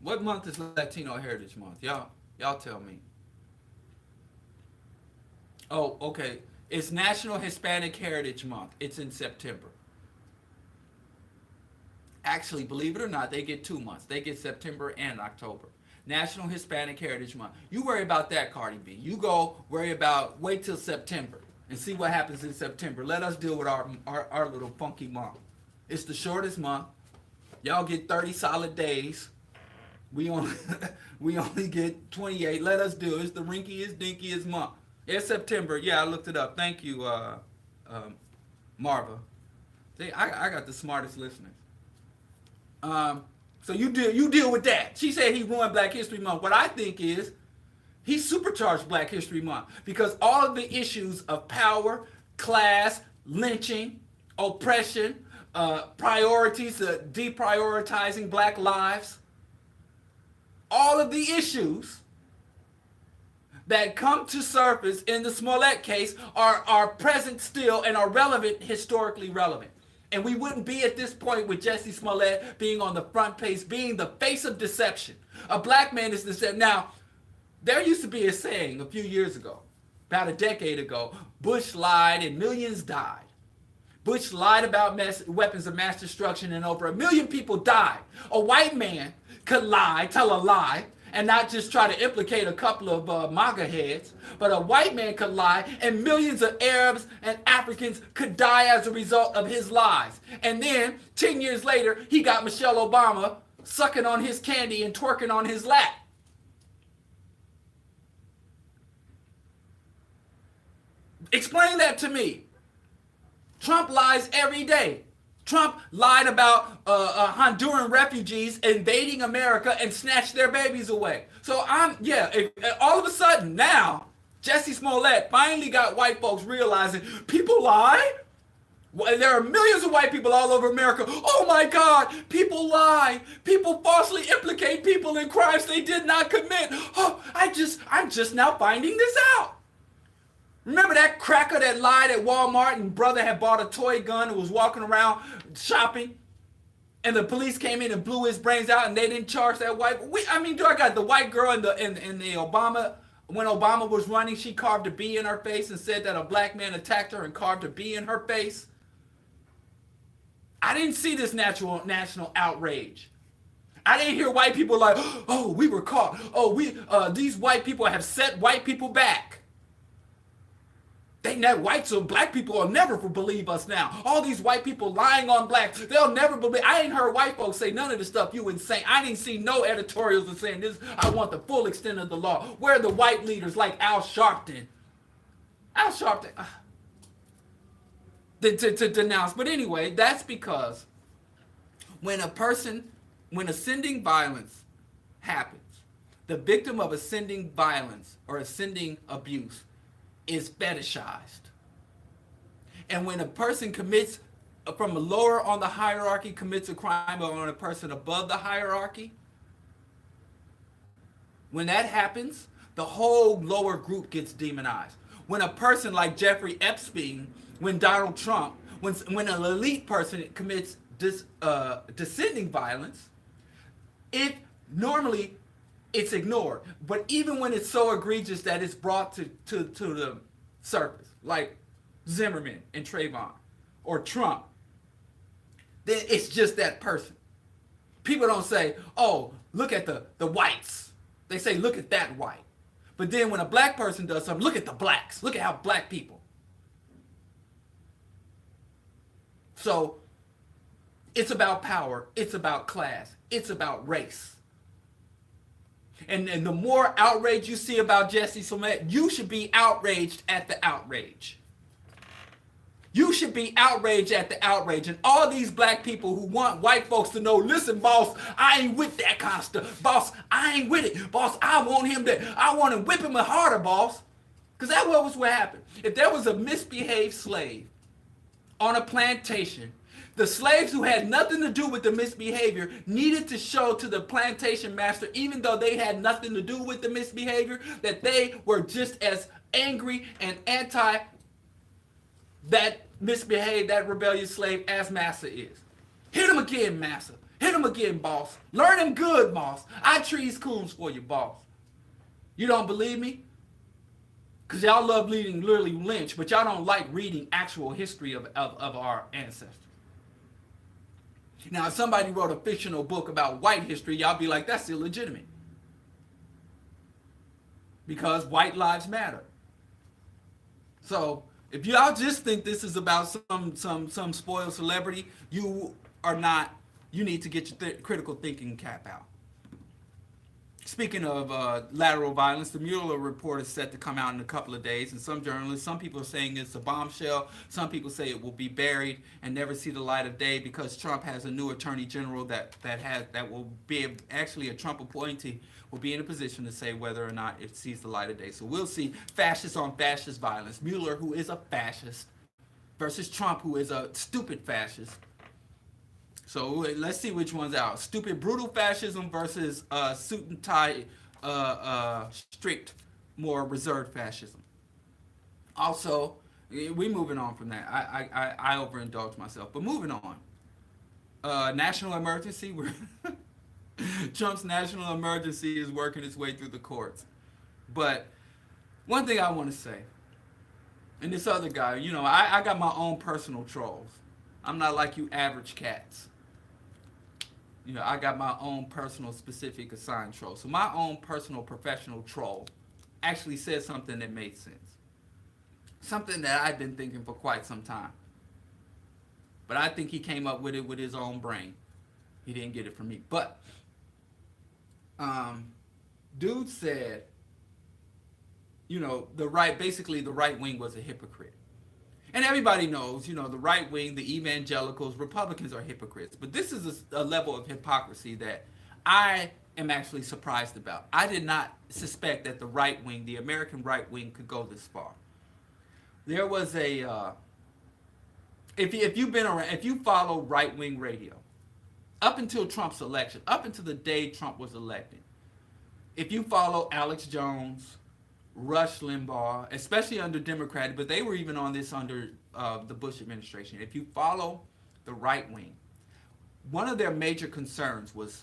What month is Latino Heritage Month? Y'all tell me. Oh, okay. It's National Hispanic Heritage Month. It's in September. Actually, believe it or not, they get 2 months. They get September and October. National Hispanic Heritage Month. You worry about that, Cardi B. You go worry about, wait till September and see what happens in September. Let us deal with our little funky month. It's the shortest month. Y'all get 30 solid days. We only we only get 28. Let us do it. It's the rinkiest, dinkiest month. It's September. Yeah, I looked it up. Thank you, Marva. See, I got the smartest listeners. So you deal with that. She said he ruined Black History Month. What I think is he supercharged Black History Month because all of the issues of power, class, lynching, oppression, priorities, deprioritizing Black lives, all of the issues that come to surface in the Smollett case are present still and are relevant, historically relevant. And we wouldn't be at this point with Jussie Smollett being on the front page, being the face of deception. A Black man is deception. Now, there used to be a saying a few years ago, about a decade ago, Bush lied and millions died. Bush lied about weapons of mass destruction and over 1 million people died. A white man could lie, tell a lie, and not just try to implicate a couple of MAGA heads, but a white man could lie and millions of Arabs and Africans could die as a result of his lies. And then 10 years later, he got Michelle Obama sucking on his candy and twerking on his lap. Explain that to me. Trump lies every day. Trump lied about Honduran refugees invading America and snatched their babies away. So all of a sudden now, Jussie Smollett finally got white folks realizing people lie. There are millions of white people all over America. Oh my God, people lie. People falsely implicate people in crimes they did not commit. Oh, I'm just now finding this out. Remember that cracker that lied at Walmart and brother had bought a toy gun and was walking around shopping and the police came in and blew his brains out and they didn't charge that white. I got the white girl in the Obama, when Obama was running, she carved a B in her face and said that a Black man attacked her and carved a B in her face. I didn't see this national outrage. I didn't hear white people like, oh, we were caught. Oh, these white people have set white people back. Black people will never believe us now. All these white people lying on blacks, they'll never believe. I ain't heard white folks say none of the stuff you insane. I didn't see no editorials of saying this. I want the full extent of the law. Where are the white leaders like Al Sharpton? To denounce. But anyway, that's because when ascending violence happens, the victim of ascending violence or ascending abuse is fetishized. And when a person commits from a lower on the hierarchy commits a crime on a person above the hierarchy, when that happens, the whole lower group gets demonized. When a person like Jeffrey Epstein, when Donald Trump, when an elite person commits descending violence, normally it's ignored. But even when it's so egregious that it's brought to the surface, like Zimmerman and Trayvon or Trump, then it's just that person. People don't say, oh, look at the whites. They say, look at that white. But then when a black person does something, look at the blacks. Look at how black people. So it's about power. It's about class. It's about race. And the more outrage you see about Jussie Smollett, you should be outraged at the outrage. You should be outraged at the outrage. And all these black people who want white folks to know, listen, boss, I ain't with that kind of stuff. Boss, I ain't with it. Boss, I want to whip him harder, boss. Because that was what happened. If there was a misbehaved slave on a plantation, the slaves who had nothing to do with the misbehavior needed to show to the plantation master, even though they had nothing to do with the misbehavior, that they were just as angry and anti that misbehaved, that rebellious slave as Massa is. Hit him again, Massa. Hit him again, boss. Learn him good, boss. I trees coons for you, boss. You don't believe me? Because y'all love reading literally Lynch, but y'all don't like reading actual history of our ancestors. Now, if somebody wrote a fictional book about white history, y'all be like, that's illegitimate. Because white lives matter. So, if y'all just think this is about some spoiled celebrity, you are not, you need to get your critical thinking cap out. Speaking of lateral violence, the Mueller report is set to come out in a couple of days, and some journalists, some people are saying it's a bombshell, some people say it will be buried and never see the light of day because Trump has a new attorney general that will be actually a Trump appointee, will be in a position to say whether or not it sees the light of day. So we'll see fascist on fascist violence. Mueller, who is a fascist, versus Trump, who is a stupid fascist. So let's see which one's out. Stupid, brutal fascism versus suit and tie, strict, more reserved fascism. Also, we moving on from that. I overindulged myself. But moving on. National emergency. Trump's national emergency is working its way through the courts. But one thing I want to say, and this other guy, you know, I got my own personal trolls. I'm not like you average cats. You know, I got my own personal specific assigned troll. So my own personal professional troll actually said something that made sense. Something that I've been thinking for quite some time. But I think he came up with it with his own brain. He didn't get it from me. But dude said, you know, basically the right wing was a hypocrite. And everybody knows, you know, the right wing, the evangelicals, Republicans are hypocrites. But this is a level of hypocrisy that I am actually surprised about. I did not suspect that the right wing, the American right wing, could go this far. There was a, if you follow right wing radio, up until Trump's election, up until the day Trump was elected, if you follow Alex Jones, Rush Limbaugh, especially under Democratic, but they were even on this under the Bush administration. If you follow the right wing, one of their major concerns was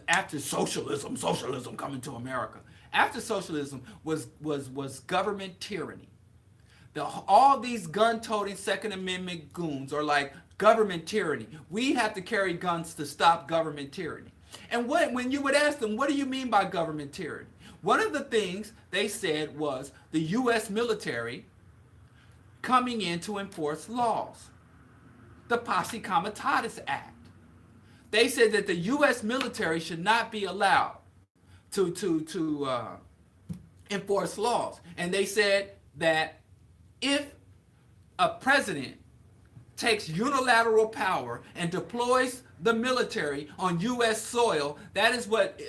after socialism coming to America. After socialism was government tyranny. All these gun-toting Second Amendment goons are like government tyranny. We have to carry guns to stop government tyranny. And when you would ask them, what do you mean by government tyranny? One of the things they said was the U.S. military coming in to enforce laws. The Posse Comitatus Act. They said that the U.S. military should not be allowed to enforce laws. And they said that if a president takes unilateral power and deploys the military on U.S. soil, that is what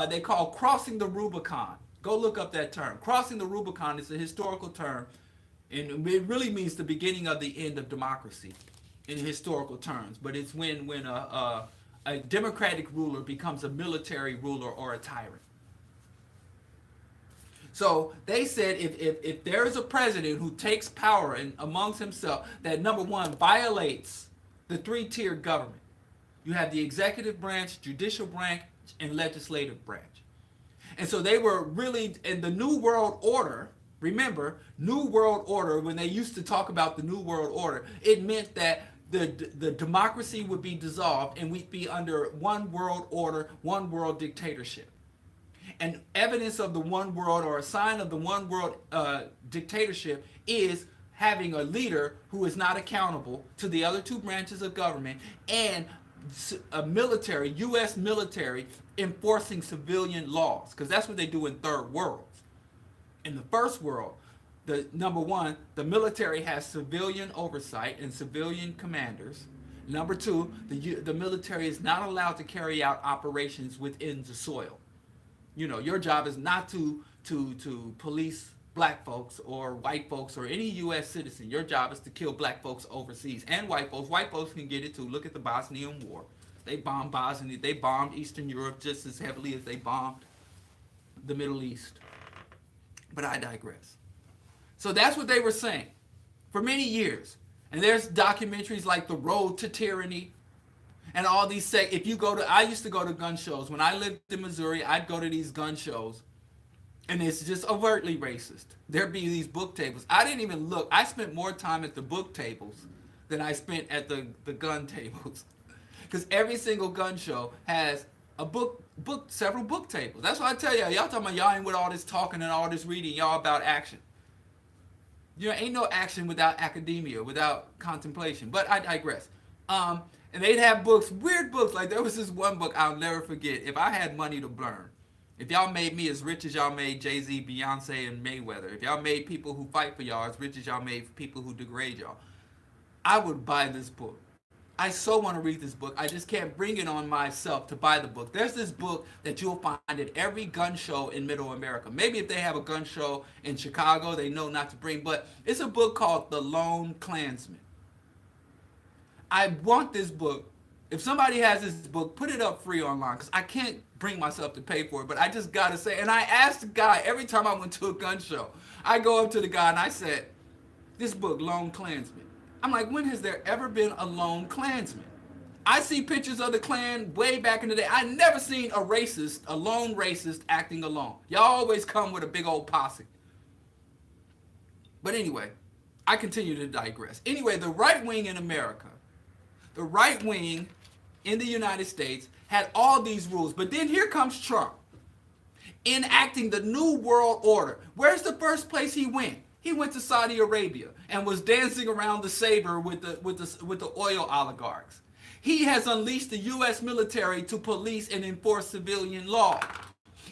they call crossing the Rubicon. Go look up that term. Crossing the Rubicon is a historical term, and it really means the beginning of the end of democracy in historical terms. But it's when a democratic ruler becomes a military ruler or a tyrant. So they said if there is a president who takes power amongst himself that, number one, violates the three-tiered government. You have the executive branch, judicial branch, and legislative branch. And so they were really, in the New World Order, remember, New World Order, when they used to talk about the New World Order, it meant that the democracy would be dissolved and we'd be under one world order, one world dictatorship. And evidence of the one world, or a sign of the one world dictatorship, is having a leader who is not accountable to the other two branches of government, and a military, U.S. military, enforcing civilian laws, because that's what they do in third worlds. In the first world, number one, the military has civilian oversight and civilian commanders. Number two, the military is not allowed to carry out operations within the soil. You know, your job is not to police black folks or white folks or any U.S. citizen. Your job is to kill black folks overseas and white folks. White folks can get it too. Look at the Bosnian War. They bombed Bosnia. They bombed Eastern Europe just as heavily as they bombed the Middle East. But I digress. So that's what they were saying for many years. And there's documentaries like The Road to Tyranny. And all these if you go to, I used to go to gun shows. When I lived in Missouri, I'd go to these gun shows, and it's just overtly racist. There'd be these book tables. I didn't even look. I spent more time at the book tables than I spent at the gun tables. Because every single gun show has a several book tables. That's why I tell y'all talking about y'all ain't with all this talking and all this reading, y'all about action. You know, ain't no action without academia, without contemplation. But I digress. And they'd have books, weird books. Like there was this one book I'll never forget. If I had money to burn, if y'all made me as rich as y'all made Jay-Z, Beyonce, and Mayweather, if y'all made people who fight for y'all as rich as y'all made people who degrade y'all, I would buy this book. I so want to read this book. I just can't bring it on myself to buy the book. There's this book that you'll find at every gun show in Middle America. Maybe if they have a gun show in Chicago, they know not to bring, but it's a book called The Lone Klansman. I want this book. If somebody has this book, put it up free online because I can't bring myself to pay for it. But I just got to say, and I asked the guy every time I went to a gun show, I go up to the guy and I said, this book, Lone Klansman. I'm like, when has there ever been a lone Klansman? I see pictures of the Klan way back in the day. I never seen a lone racist acting alone. Y'all always come with a big old posse. But anyway, I continue to digress. Anyway, the right wing in America, the right wing in the United States had all these rules. But then here comes Trump enacting the New World Order. Where's the first place he went? He went to Saudi Arabia and was dancing around the saber with the oil oligarchs. He has unleashed the U.S. military to police and enforce civilian law.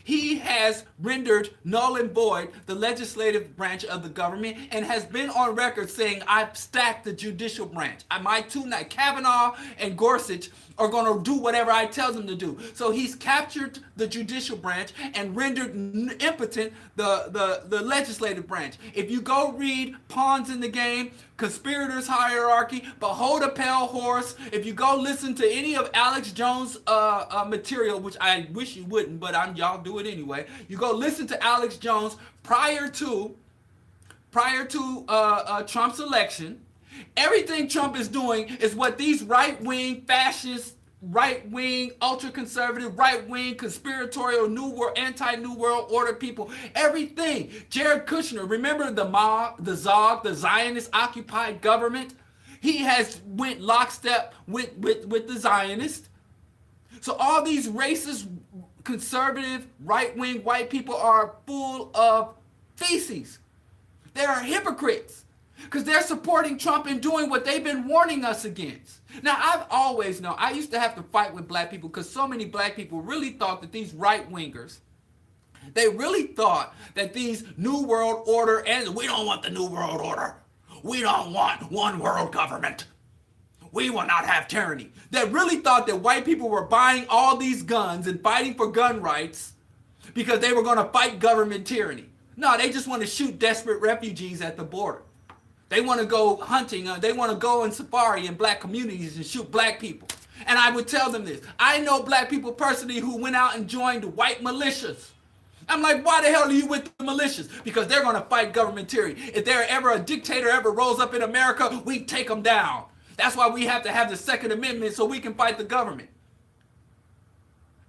He has rendered null and void the legislative branch of the government and has been on record saying, I've stacked the judicial branch. My two, Kavanaugh and Gorsuch, are going to do whatever I tell them to do. So he's captured the judicial branch and rendered impotent the legislative branch. If you go read Pawns in the Game, Conspirators Hierarchy, Behold a Pale Horse, if you go listen to any of Alex Jones' material, which I wish you wouldn't, but y'all do it anyway. You go listen to Alex Jones prior to Trump's election. Everything Trump is doing is what these right-wing fascist, right-wing, ultra-conservative, right-wing, conspiratorial, New World, anti-New World Order people, everything. Jared Kushner, remember the mob, the Zog, the Zionist-occupied government? He has went lockstep with the Zionists. So all these racist, conservative, right-wing white people are full of feces. They are hypocrites because they're supporting Trump and doing what they've been warning us against. Now, I've always known, I used to have to fight with black people because so many black people really thought that these right-wingers, they really thought that these New World Order, and we don't want the New World Order. We don't want one world government. We will not have tyranny. They really thought that white people were buying all these guns and fighting for gun rights because they were going to fight government tyranny. No, they just want to shoot desperate refugees at the border. They want to go hunting. They want to go in safari in black communities and shoot black people. And I would tell them this. I know black people personally who went out and joined white militias. I'm like, why the hell are you with the militias? Because they're going to fight government tyranny. If there ever a dictator ever rolls up in America, we take them down. That's why we have to have the Second Amendment so we can fight the government.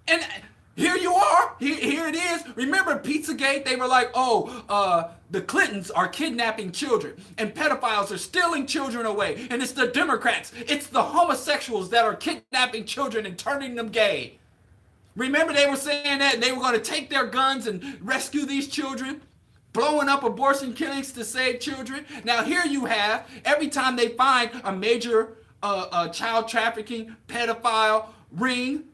And here you are. Here it is. Remember Pizzagate? They were like, the Clintons are kidnapping children and pedophiles are stealing children away. And it's the Democrats. It's the homosexuals that are kidnapping children and turning them gay. Remember they were saying that they were going to take their guns and rescue these children, blowing up abortion clinics to save children. Now here you have, every time they find a major child trafficking, pedophile ring,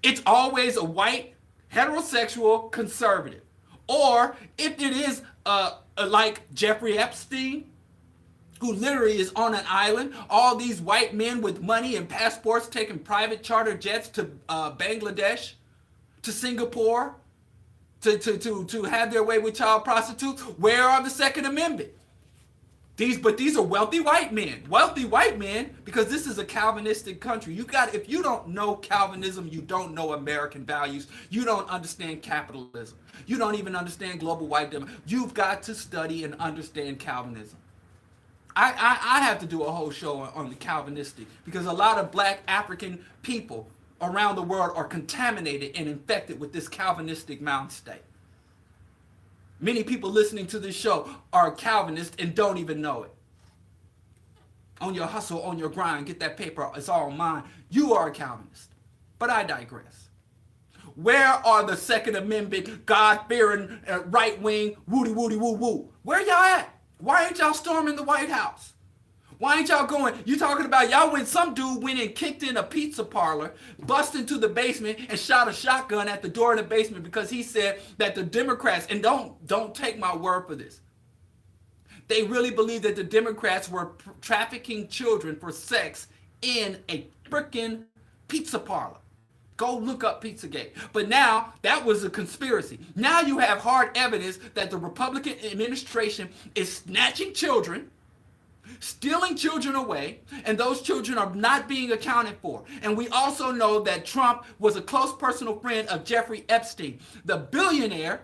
it's always a white, heterosexual conservative. Or if it is like Jeffrey Epstein, who literally is on an island, all these white men with money and passports taking private charter jets to Bangladesh, to Singapore, to have their way with child prostitutes. Where are the Second Amendment? These are wealthy white men. Wealthy white men, because this is a Calvinistic country. If you don't know Calvinism, you don't know American values. You don't understand capitalism. You don't even understand global white democracy. You've got to study and understand Calvinism. I have to do a whole show on the Calvinistic because a lot of black African people around the world are contaminated and infected with this Calvinistic mind state. Many people listening to this show are Calvinists and don't even know it. On your hustle, on your grind, get that paper, it's all mine. You are a Calvinist. But I digress. Where are the Second Amendment, God-fearing, right-wing, woody, woody, woo, woo? Where y'all at? Why ain't y'all storming the White House? Why ain't y'all going? You talking about y'all when some dude went and kicked in a pizza parlor, bust into the basement, and shot a shotgun at the door in the basement because he said that the Democrats, and don't take my word for this, they really believe that the Democrats were trafficking children for sex in a freaking pizza parlor. Go look up Pizzagate. But now that was a conspiracy. Now you have hard evidence that the Republican administration is snatching children, stealing children away, and those children are not being accounted for. And we also know that Trump was a close personal friend of Jeffrey Epstein, the billionaire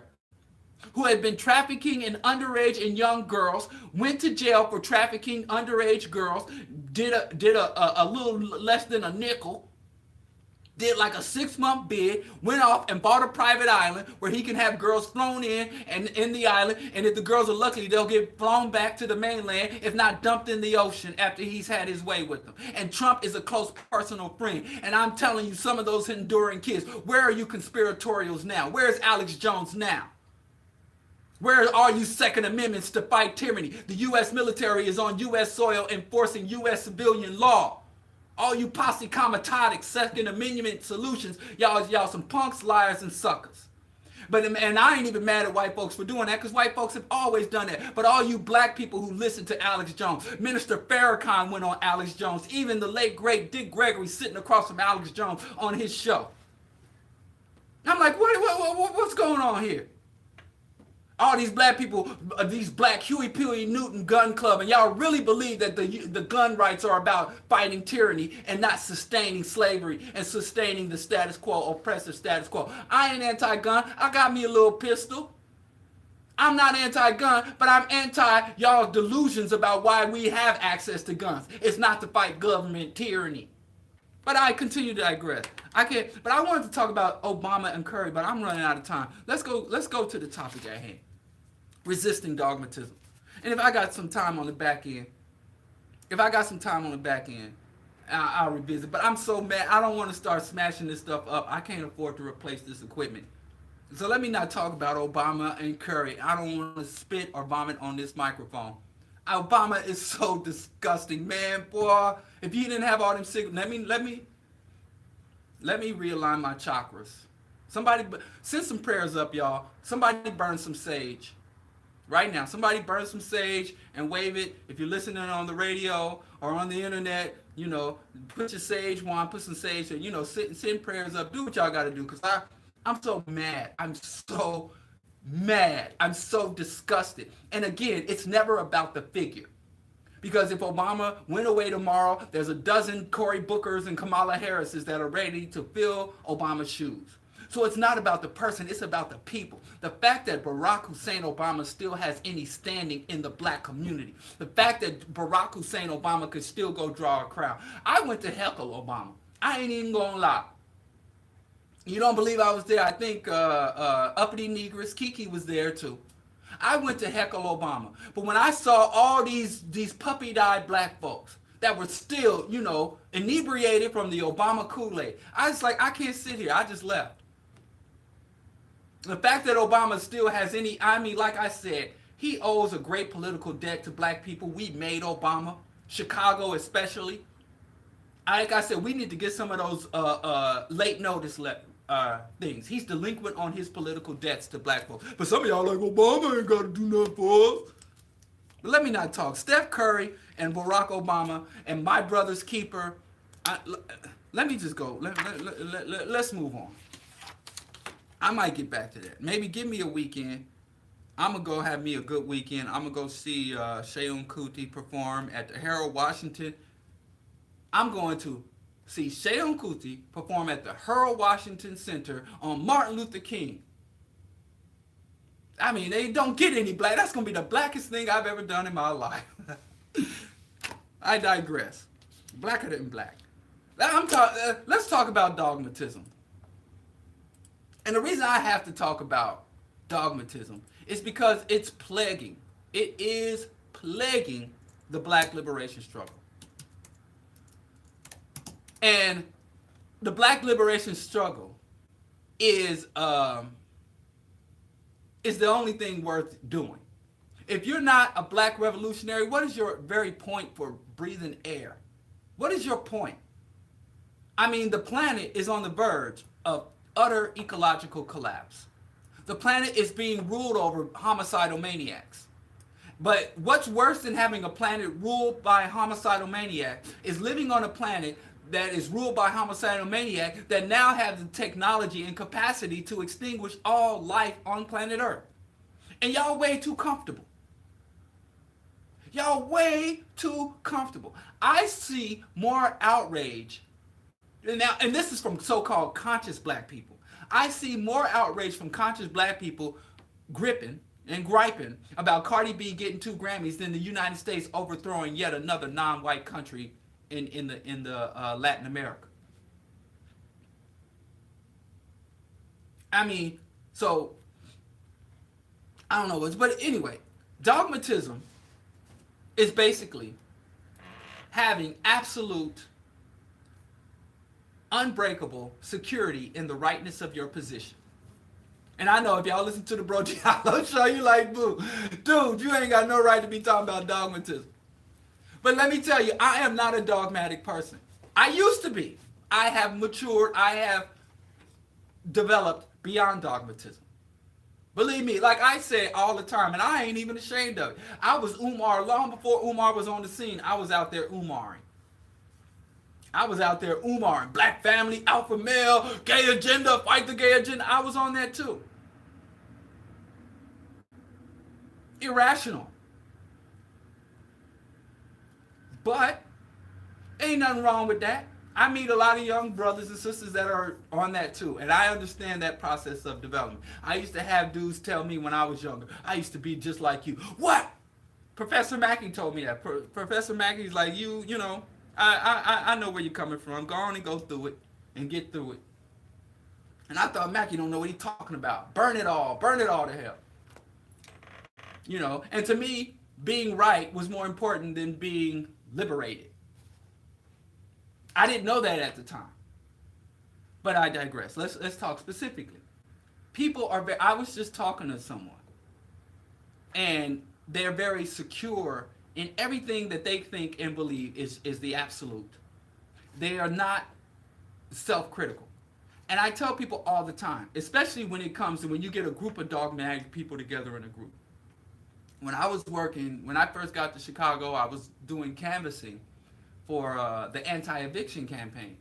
who had been trafficking in underage and young girls, went to jail for trafficking underage girls, did a little less than a nickel, did like a 6-month bid, went off and bought a private island where he can have girls flown in the island, and if the girls are lucky, they'll get flown back to the mainland, if not dumped in the ocean after he's had his way with them. And Trump is a close personal friend. And I'm telling you, some of those Honduran kids, where are you conspiratorials now? Where's Alex Jones now? Where are you Second Amendments to fight tyranny? The U.S. military is on U.S. soil enforcing U.S. civilian law. All you posse comitatic Second Amendment solutions, y'all some punks, liars, and suckers. And I ain't even mad at white folks for doing that because white folks have always done that. But all you black people who listen to Alex Jones, Minister Farrakhan went on Alex Jones. Even the late, great Dick Gregory sitting across from Alex Jones on his show. I'm like, what's going on here? All these black people, these black Huey P. Newton gun club, and y'all really believe that the gun rights are about fighting tyranny and not sustaining slavery and sustaining the status quo, oppressive status quo. I ain't anti-gun. I got me a little pistol. I'm not anti-gun, but I'm anti y'all's delusions about why we have access to guns. It's not to fight government tyranny. But I continue to digress. But I wanted to talk about Obama and Curry, but I'm running out of time. Let's go to the topic at hand. Resisting dogmatism. And if I got some time on the back end, I'll revisit. But I'm so mad. I don't want to start smashing this stuff up. I can't afford to replace this equipment. So let me not talk about Obama and Curry. I don't want to spit or vomit on this microphone. Obama is so disgusting, man, boy. If he didn't have all them cigarettes, let me realign my chakras. Somebody send some prayers up, y'all. Somebody burn some sage. Right now, somebody burn some sage and wave it. If you're listening on the radio or on the internet, put your sage wand, put some sage, and send prayers up. Do what y'all got to do, because I'm so mad. I'm so mad. I'm so disgusted. And again, it's never about the figure. Because if Obama went away tomorrow, there's a dozen Cory Bookers and Kamala Harrises that are ready to fill Obama's shoes. So it's not about the person, it's about the people. The fact that Barack Hussein Obama still has any standing in the black community. The fact that Barack Hussein Obama could still go draw a crowd. I went to heckle Obama. I ain't even gonna lie. You don't believe I was there? I think Uppity Negress, Kiki was there too. I went to heckle Obama. But when I saw all these puppy-eyed black folks that were still, inebriated from the Obama Kool-Aid, I was like, I can't sit here. I just left. The fact that Obama still has like I said, he owes a great political debt to black people. We made Obama, Chicago especially. Like I said, we need to get some of those late notice things. He's delinquent on his political debts to black folks. But some of y'all like, Obama ain't got to do nothing for us. But let me not talk. Steph Curry and Barack Obama and my brother's keeper. Let me just go. Let's move on. I might get back to that. Maybe give me a weekend. I'm going to go have me a good weekend. I'm going to go see Sheun Kuti perform at the Harold Washington. I'm going to see Sheun Kuti perform at the Harold Washington Center on Martin Luther King. I mean, they don't get any black. That's going to be the blackest thing I've ever done in my life. I digress. Blacker than black. Let's talk about dogmatism. And the reason I have to talk about dogmatism is because it's plaguing. It is plaguing the black liberation struggle. And the black liberation struggle is the only thing worth doing. If you're not a black revolutionary, what is your very point for breathing air? What is your point? I mean, the planet is on the verge of utter ecological collapse. The planet is being ruled over homicidal maniacs. But what's worse than having a planet ruled by a homicidal maniac is living on a planet that is ruled by homicidal maniac that now have the technology and capacity to extinguish all life on planet Earth. And y'all way too comfortable. Y'all way too comfortable. I see more outrage, and this is from so-called conscious black people. I see more outrage from conscious black people gripping and griping about Cardi B getting 2 Grammys than the United States overthrowing yet another non-white country in the Latin America. I mean, so I don't know, but anyway, dogmatism is basically having absolute, unbreakable security in the rightness of your position. And I know if y'all listen to the Bro Diallo show, you like, boo, dude, you ain't got no right to be talking about dogmatism. But let me tell you, I am not a dogmatic person. I used to be. I have matured. I have developed beyond dogmatism. Believe me, like I say all the time, and I ain't even ashamed of it. I was Umar long before Umar was on the scene. I was out there Umaring. Black family, alpha male, gay agenda, fight the gay agenda. I was on that too. Irrational. But ain't nothing wrong with that. I meet a lot of young brothers and sisters that are on that too. And I understand that process of development. I used to have dudes tell me when I was younger, I used to be just like you. What? Professor Mackey told me that. Professor Mackey's like, you know, I know where you're coming from. Go on and go through it and get through it. And I thought Mackey don't know what he's talking about. Burn it all to hell. You know, and to me, being right was more important than being liberated. I didn't know that at the time. But I digress. Let's talk specifically. People are I was just talking to someone, and they're very secure in everything that they think and believe is the absolute. They are not self-critical. And I tell people all the time, especially when it comes to when you get a group of dogmatic people together in a group. When I first got to Chicago, I was doing canvassing for the anti-eviction campaign.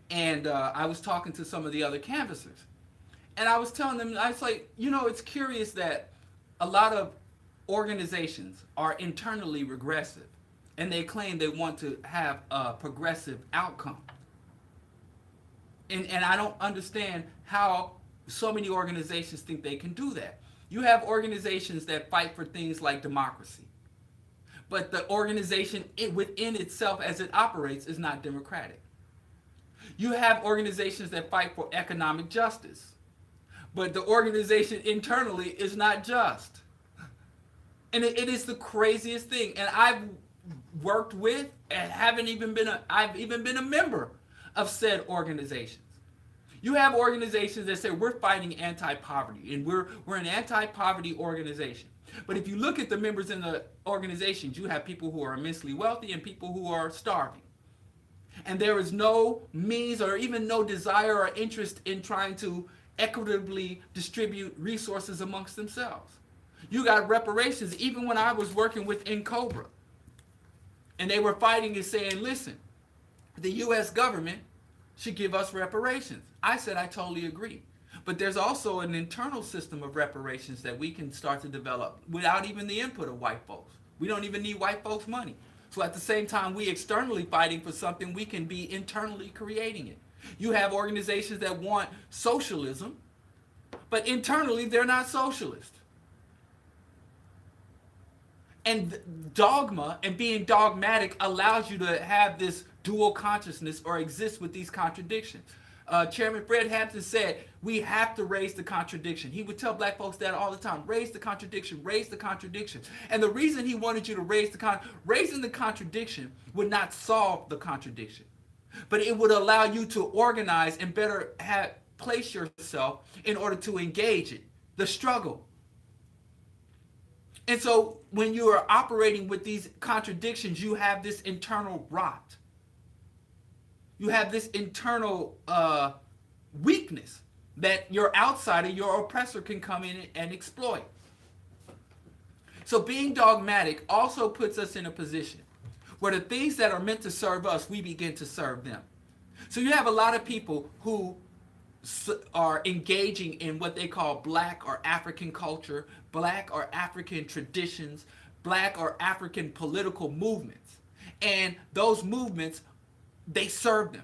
And I was talking to some of the other canvassers. And I was telling them, I was like, you know, it's curious that a lot of organizations are internally regressive. And they claim they want to have a progressive outcome. And I don't understand how so many organizations think they can do that. You have organizations that fight for things like democracy. But the organization within itself as it operates is not democratic. You have organizations that fight for economic justice. But the organization internally is not just. And it is the craziest thing. And I've worked with and I've even been a member of said organizations. You have organizations that say we're fighting anti-poverty and we're an anti-poverty organization. But if you look at the members in the organizations, you have people who are immensely wealthy and people who are starving. And there is no means or even no desire or interest in trying to equitably distribute resources amongst themselves. You got reparations, even when I was working with NCOBRA. And they were fighting and saying, listen, the U.S. government should give us reparations. I said I totally agree. But there's also an internal system of reparations that we can start to develop without even the input of white folks. We don't even need white folks' money. So at the same time, we externally fighting for something, we can be internally creating it. You have organizations that want socialism, but internally they're not socialist. And dogma and being dogmatic allows you to have this dual consciousness or exist with these contradictions. Chairman Fred Hampton said, we have to raise the contradiction. He would tell black folks that all the time, raise the contradiction, raise the contradiction. And the reason he wanted you to raising the contradiction would not solve the contradiction, but it would allow you to organize and better place yourself in order to engage it, the struggle. And so when you are operating with these contradictions, you have this internal rot. You have this internal weakness that your outsider, your oppressor can come in and exploit. So being dogmatic also puts us in a position where the things that are meant to serve us, we begin to serve them. So you have a lot of people who are engaging in what they call black or African culture, black or African traditions, black or African political movements. And those movements, they serve them.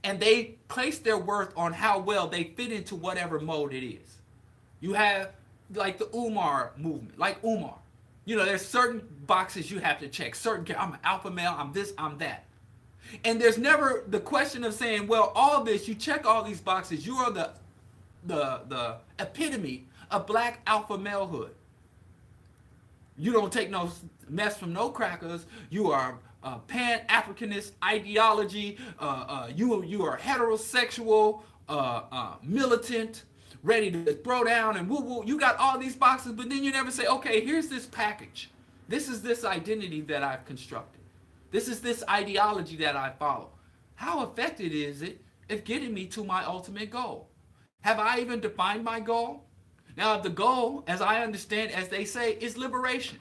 And they place their worth on how well they fit into whatever mode it is. You have like the Umar movement, like Umar. You know, there's certain boxes you have to check. I'm an alpha male, I'm this, I'm that. And there's never the question of saying, well, all this, you check all these boxes, you are the epitome of black alpha malehood. You don't take no mess from no crackers. You are pan-Africanist ideology. You are heterosexual, militant, ready to throw down and woo-woo. You got all these boxes, but then you never say, okay, here's this package. This is this identity that I've constructed. This is this ideology that I follow. How effective is it at getting me to my ultimate goal? Have I even defined my goal? Now, the goal, as I understand, as they say, is liberation.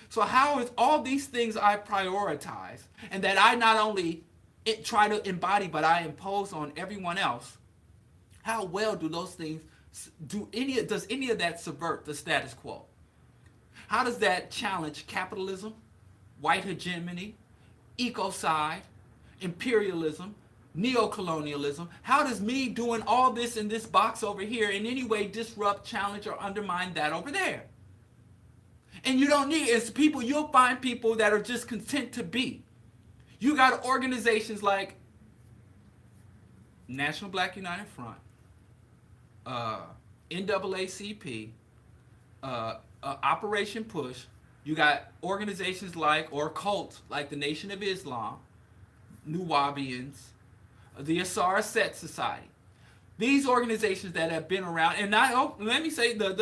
So how is all these things I prioritize and that I not only try to embody, but I impose on everyone else, how well do those things, does any of that subvert the status quo? How does that challenge capitalism, white hegemony, ecocide, imperialism, neocolonialism? How does me doing all this in this box over here in any way disrupt, challenge, or undermine that over there? And you don't need, as people, you'll find people that are just content to be. You got organizations like National Black United Front, NAACP, Operation Push. You got organizations like, or cults like the Nation of Islam, Nuwabians, the Asar Set Society. These organizations that have been around, and let me say the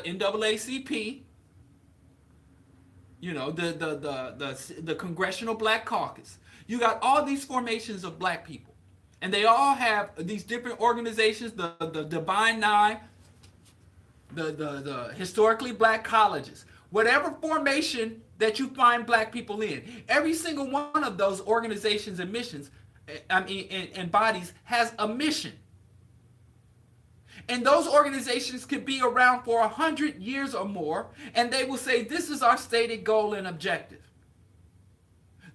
NAACP, you know, the Congressional Black Caucus. You got all these formations of black people, and they all have these different organizations, the Divine Nine, the historically black colleges. Whatever formation that you find black people in, every single one of those organizations and missions, and bodies has a mission. And those organizations could be around for 100 years or more, and they will say, this is our stated goal and objective.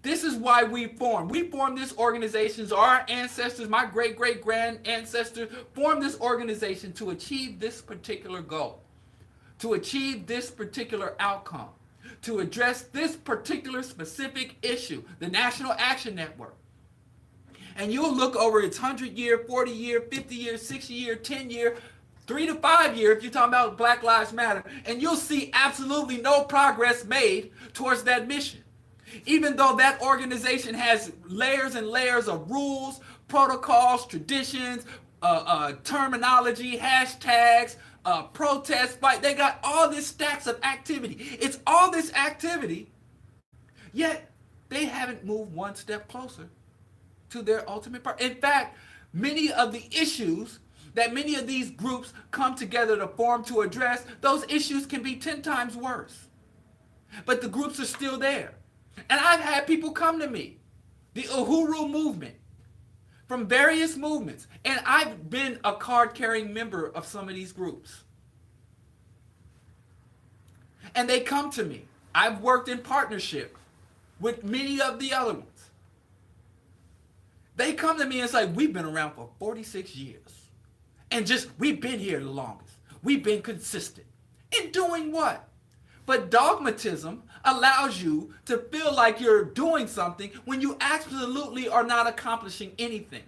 This is why we formed. We formed this organization. Our ancestors, my great-great-grand ancestors, formed this organization to achieve this particular goal, to achieve this particular outcome, to address this particular specific issue, the National Action Network. And you'll look over its 100-year, 40-year, 50-year, 60-year, 10-year, 3 to 5 year, if you're talking about Black Lives Matter, and you'll see absolutely no progress made towards that mission. Even though that organization has layers and layers of rules, protocols, traditions, terminology, hashtags, protests, fight. They got all this stacks of activity. It's all this activity, yet they haven't moved one step closer to their ultimate part. In fact, many of the issues that many of these groups come together to form to address, those issues can be 10 times worse. But the groups are still there. And I've had people come to me, the Uhuru movement, from various movements, and I've been a card-carrying member of some of these groups. And they come to me. I've worked in partnership with many of the other ones. They come to me and say, we've been around for 46 years. And we've been here the longest. We've been consistent. In doing what? But dogmatism allows you to feel like you're doing something when you absolutely are not accomplishing anything.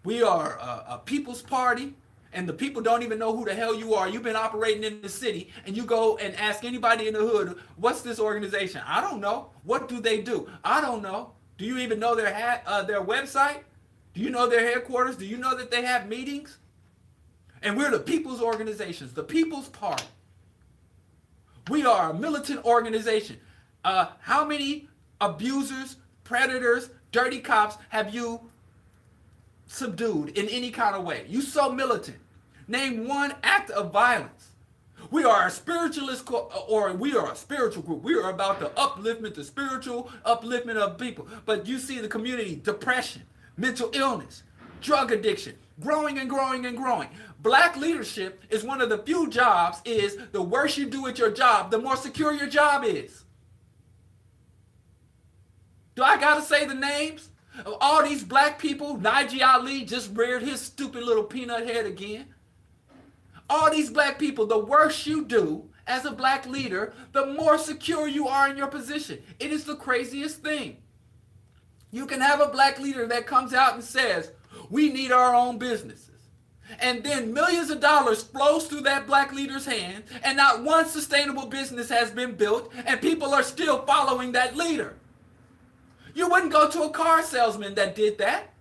We are a people's party, and the people don't even know who the hell you are. You've been operating in the city, and you go and ask anybody in the hood, what's this organization? I don't know. What do they do? I don't know. Do you even know their website? Do you know their headquarters? Do you know that they have meetings? And we're the people's organizations, the people's party. We are a militant organization. How many abusers, predators, dirty cops have you subdued in any kind of way? You so militant. Name one act of violence. We are a spiritualist, or we are a spiritual group. We are about the upliftment, the spiritual upliftment of people. But you see the community, depression, mental illness, drug addiction, growing and growing and growing. Black leadership is one of the few jobs, is the worse you do at your job, the more secure your job is. Do I gotta say the names of all these black people? Najee Ali just reared his stupid little peanut head again. All these black people, the worse you do as a black leader, the more secure you are in your position. It is the craziest thing. You can have a black leader that comes out and says, we need our own businesses. And then millions of dollars flows through that black leader's hand, and not one sustainable business has been built, and people are still following that leader. You wouldn't go to a car salesman that did that.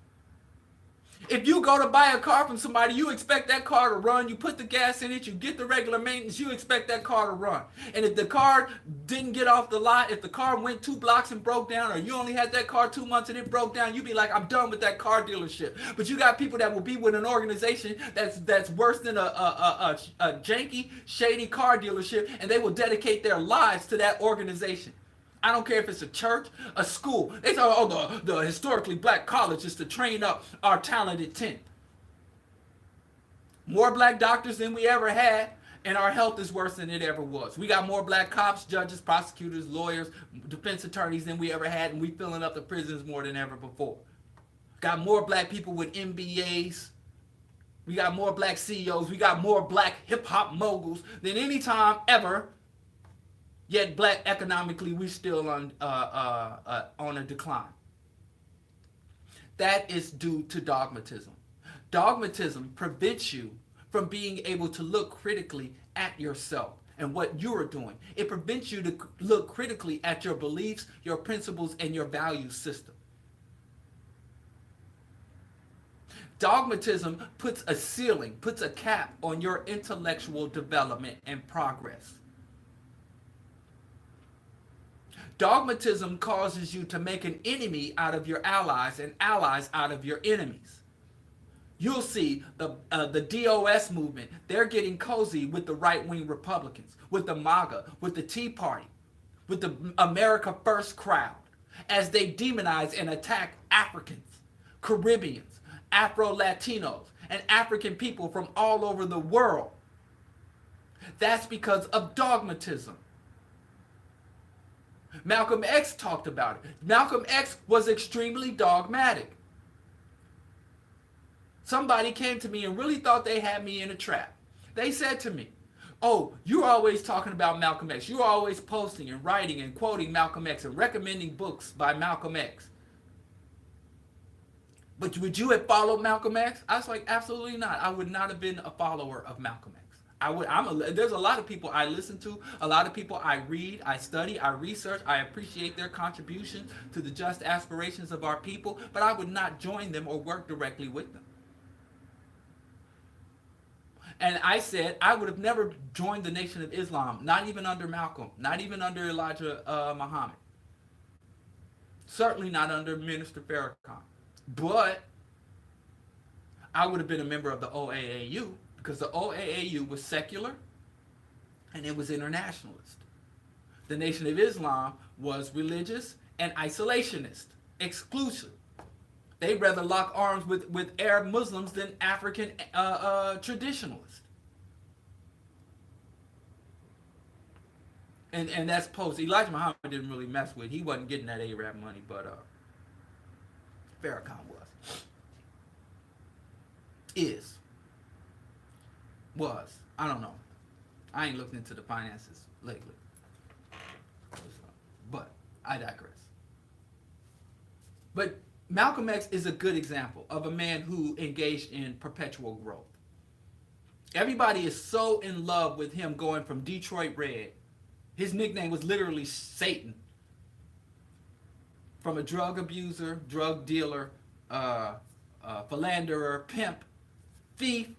If you go to buy a car from somebody, you expect that car to run. You put the gas in it, you get the regular maintenance, you expect that car to run. And if the car didn't get off the lot, if the car went 2 blocks and broke down, or you only had that car 2 months and it broke down, you'd be like, I'm done with that car dealership. But you got people that will be with an organization that's worse than a janky, shady car dealership, and they will dedicate their lives to that organization. I don't care if it's a church, a school. They say, oh, the historically black college is to train up our talented 10th. More black doctors than we ever had, and our health is worse than it ever was. We got more black cops, judges, prosecutors, lawyers, defense attorneys than we ever had, and we filling up the prisons more than ever before. Got more black people with MBAs. We got more black CEOs. We got more black hip-hop moguls than any time ever. Yet black economically, we're still on a decline. That is due to dogmatism. Dogmatism prevents you from being able to look critically at yourself and what you are doing. It prevents you to look critically at your beliefs, your principles, and your value system. Dogmatism puts a ceiling, puts a cap on your intellectual development and progress. Dogmatism causes you to make an enemy out of your allies and allies out of your enemies. You'll see the DOS movement, they're getting cozy with the right-wing Republicans, with the MAGA, with the Tea Party, with the America First crowd, as they demonize and attack Africans, Caribbeans, Afro-Latinos, and African people from all over the world. That's because of dogmatism. Malcolm X talked about it. Malcolm X was extremely dogmatic. Somebody came to me and really thought they had me in a trap. They said to me, oh, you're always talking about Malcolm X. You're always posting and writing and quoting Malcolm X and recommending books by Malcolm X. But would you have followed Malcolm X? I was like, absolutely not. I would not have been a follower of Malcolm X. There's a lot of people I listen to, a lot of people I read, I study, I research, I appreciate their contribution to the just aspirations of our people, but I would not join them or work directly with them. And I said I would have never joined the Nation of Islam, not even under Malcolm, not even under Elijah Muhammad. Certainly not under Minister Farrakhan. But I would have been a member of the OAAU, because the OAAU was secular and it was internationalist. The Nation of Islam was religious and isolationist, exclusive. They'd rather lock arms with Arab Muslims than African traditionalists. And that's post. Elijah Muhammad didn't really mess with. He wasn't getting that Arab money, but Farrakhan was. Was. I don't know. I ain't looked into the finances lately. But I digress. But Malcolm X is a good example of a man who engaged in perpetual growth. Everybody is so in love with him going from Detroit Red. His nickname was literally Satan. From a drug abuser, drug dealer, philanderer, pimp, thief,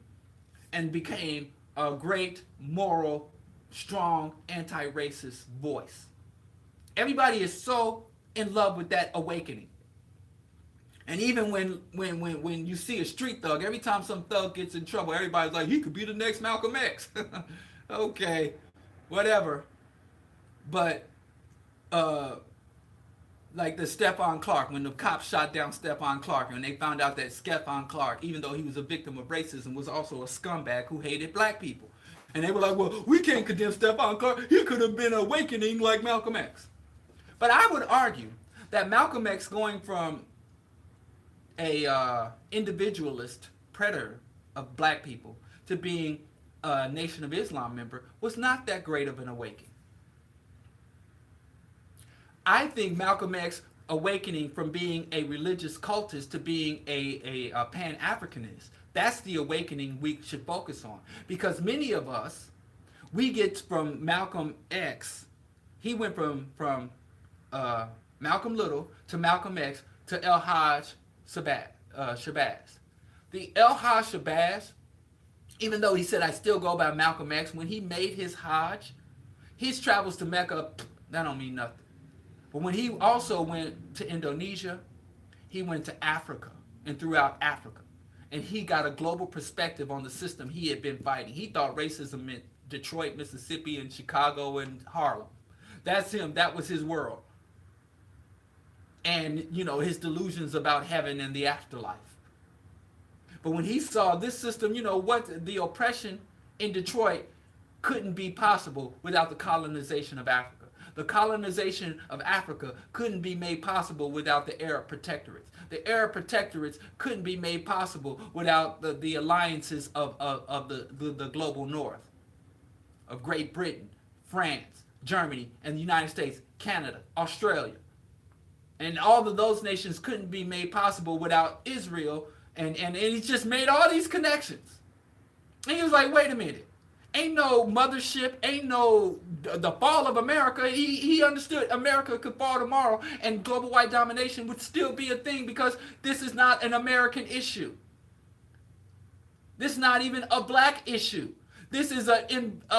and became a great, moral, strong, anti-racist voice. Everybody is so in love with that awakening. And even when you see a street thug, every time some thug gets in trouble, everybody's like, he could be the next Malcolm X. Okay, whatever. But like the Stephon Clark, when the cops shot down Stephon Clark, and they found out that Stephon Clark, even though he was a victim of racism, was also a scumbag who hated black people. And they were like, well, we can't condemn Stephon Clark. He could have been awakening like Malcolm X. But I would argue that Malcolm X, going from a individualist predator of black people to being a Nation of Islam member, was not that great of an awakening. I think Malcolm X awakening from being a religious cultist to being a Pan-Africanist, that's the awakening we should focus on. Because many of us, we get from Malcolm X, he went from Malcolm Little to Malcolm X to El Hajj Shabazz. The El Hajj Shabazz, even though he said I still go by Malcolm X, when he made his Hajj, his travels to Mecca, that don't mean nothing. But when he also went to Indonesia, he went to Africa and throughout Africa. And he got a global perspective on the system he had been fighting. He thought racism meant Detroit, Mississippi, and Chicago and Harlem. That's him. That was his world. And, you know, his delusions about heaven and the afterlife. But when he saw this system, you know, what the oppression in Detroit couldn't be possible without the colonization of Africa. The colonization of Africa couldn't be made possible without the Arab protectorates. The Arab protectorates couldn't be made possible without the alliances of the global north, of Great Britain, France, Germany, and the United States, Canada, Australia. And all of those nations couldn't be made possible without Israel, and he just made all these connections. And he was like, wait a minute. Ain't no mothership, ain't no the fall of America. He understood America could fall tomorrow and global white domination would still be a thing because this is not an American issue. This is not even a black issue. This is a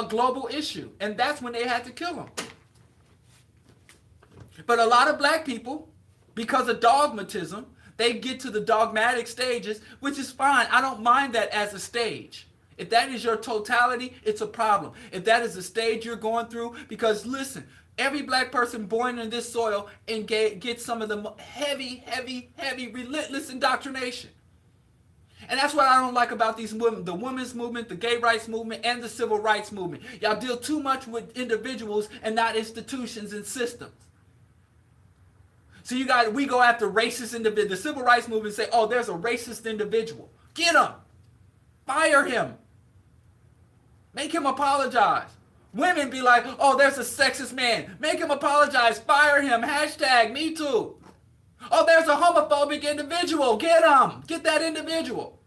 global issue. And that's when they had to kill him. But a lot of black people, because of dogmatism, they get to the dogmatic stages, which is fine. I don't mind that as a stage. If that is your totality, it's a problem. If that is the stage you're going through, because listen, every black person born in this soil gets some of the heavy, relentless indoctrination. And that's what I don't like about these women, the women's movement, the gay rights movement, and the civil rights movement. Y'all deal too much with individuals and not institutions and systems. So we go after racist individuals. The civil rights movement say, oh, there's a racist individual. Get him. Fire him. Make him apologize. Women be like, oh, there's a sexist man. Make him apologize. Fire him. Hashtag me too. Oh, there's a homophobic individual. Get him. Get that individual.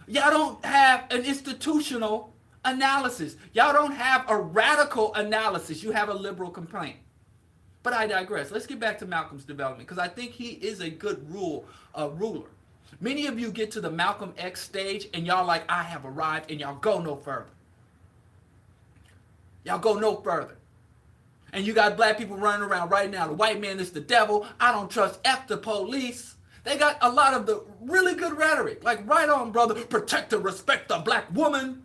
Y'all don't have an institutional analysis. Y'all don't have a radical analysis. You have a liberal complaint. But I digress. Let's get back to Malcolm's development because I think he is a good ruler. Many of you get to the Malcolm X stage and y'all like, I have arrived, and y'all go no further. Y'all go no further. And you got black people running around right now. The white man is the devil. I don't trust F the police. They got a lot of the really good rhetoric. Like, right on, brother. Protect and respect the black woman.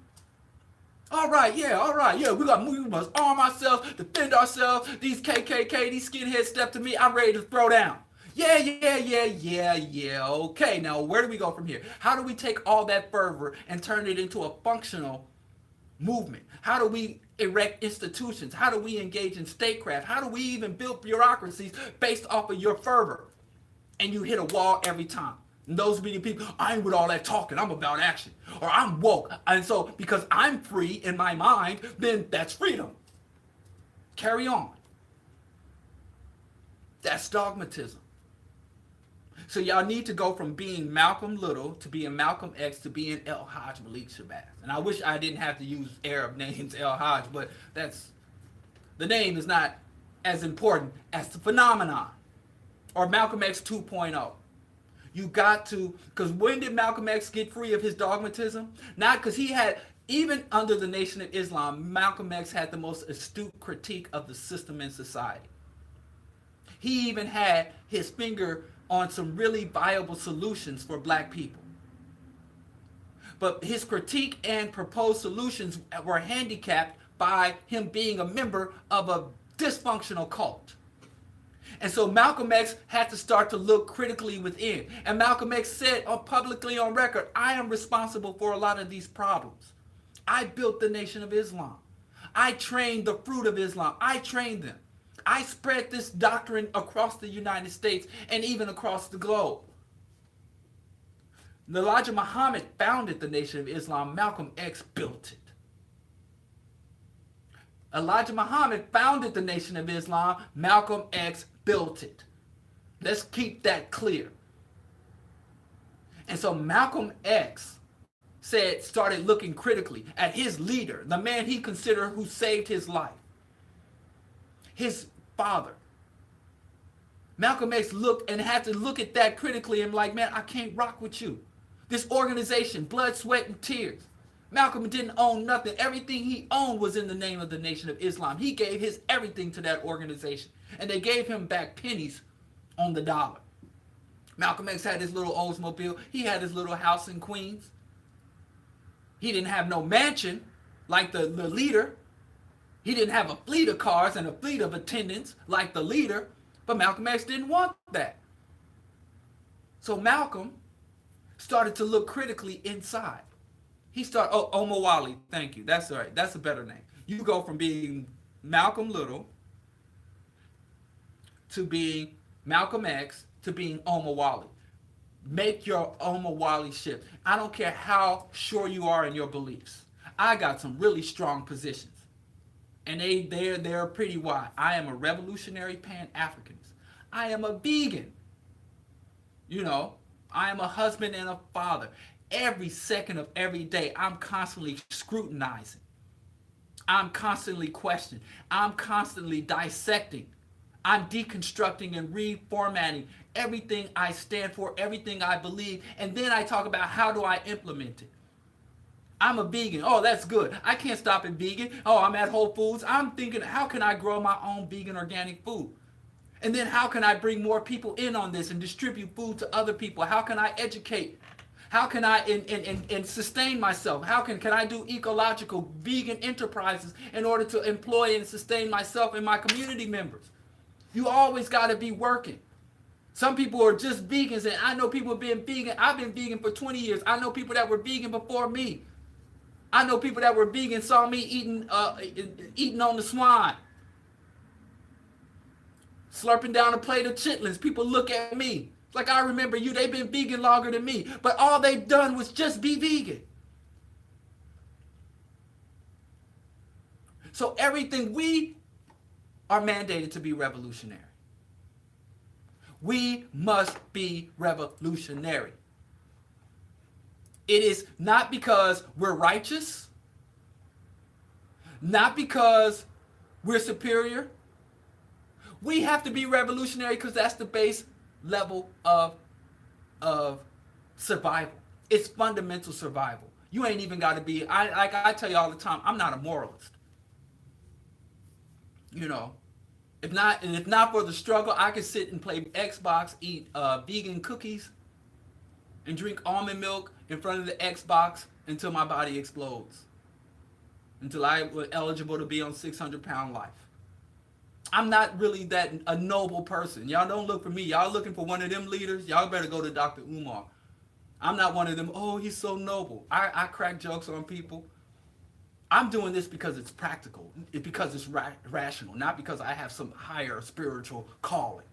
All right, yeah. We must arm ourselves, defend ourselves. These KKK, these skinheads step to me. I'm ready to throw down. Yeah. Okay, now where do we go from here? How do we take all that fervor and turn it into a functional movement? How do we erect institutions? How do we engage in statecraft? How do we even build bureaucracies based off of your fervor? And you hit a wall every time. And those be the people, I ain't with all that talking, I'm about action. Or I'm woke. And so because I'm free in my mind, then that's freedom. Carry on. That's dogmatism. So y'all need to go from being Malcolm Little to being Malcolm X to being El Hajj Malik Shabazz. And I wish I didn't have to use Arab names, El Hajj, but the name is not as important as the phenomenon. Or Malcolm X 2.0. You got to, because when did Malcolm X get free of his dogmatism? Not because he had, even under the Nation of Islam, Malcolm X had the most astute critique of the system in society. He even had his finger on some really viable solutions for black people. But his critique and proposed solutions were handicapped by him being a member of a dysfunctional cult. And so Malcolm X had to start to look critically within. And Malcolm X said publicly on record, I am responsible for a lot of these problems. I built the Nation of Islam. I trained the fruit of Islam. I trained them. I spread this doctrine across the United States and even across the globe. Elijah Muhammad founded the Nation of Islam. Malcolm X built it. Elijah Muhammad founded the Nation of Islam. Malcolm X built it. Let's keep that clear. And so Malcolm X started looking critically at his leader, the man he considered who saved his life, his father. Malcolm X looked and had to look at that critically and like, man, I can't rock with you. This organization, blood, sweat, and tears. Malcolm didn't own nothing. Everything he owned was in the name of the Nation of Islam. He gave his everything to that organization. And they gave him back pennies on the dollar. Malcolm X had his little Oldsmobile. He had his little house in Queens. He didn't have no mansion like the leader. He didn't have a fleet of cars and a fleet of attendants like the leader. But Malcolm X didn't want that. So Malcolm started to look critically inside. He started, Omar Wally, thank you. That's all right. That's a better name. You go from being Malcolm Little to being Malcolm X to being Omar Wally. Make your Omar Wally shift. I don't care how sure you are in your beliefs. I got some really strong positions. And they're pretty wide. I am a revolutionary Pan-Africanist. I am a vegan. You know, I am a husband and a father. Every second of every day, I'm constantly scrutinizing. I'm constantly questioning. I'm constantly dissecting. I'm deconstructing and reformatting everything I stand for, everything I believe, and then I talk about how do I implement it. I'm a vegan. Oh, that's good. I can't stop at vegan. Oh, I'm at Whole Foods. I'm thinking, how can I grow my own vegan organic food? And then how can I bring more people in on this and distribute food to other people? How can I educate? How can I and sustain myself? How can I do ecological vegan enterprises in order to employ and sustain myself and my community members? You always got to be working. Some people are just vegans, and I know people have been vegan. I've been vegan for 20 years. I know people that were vegan before me. I know people that were vegan saw me eating on the swine, slurping down a plate of chitlins. People look at me like, I remember you. They've been vegan longer than me, but all they've done was just be vegan. So everything, we are mandated to be revolutionary. We must be revolutionary. It is not because we're righteous, not because we're superior. We have to be revolutionary because that's the base level of survival. It's fundamental survival. You ain't even got to be, like I tell you all the time, I'm not a moralist. You know, if not for the struggle, I could sit and play Xbox, eat vegan cookies, and drink almond milk in front of the Xbox until my body explodes. Until I was eligible to be on 600-pound life. I'm not really that a noble person. Y'all don't look for me. Y'all looking for one of them leaders. Y'all better go to Dr. Umar. I'm not one of them, oh, he's so noble. I crack jokes on people. I'm doing this because it's practical. Because it's rational. Not because I have some higher spiritual calling.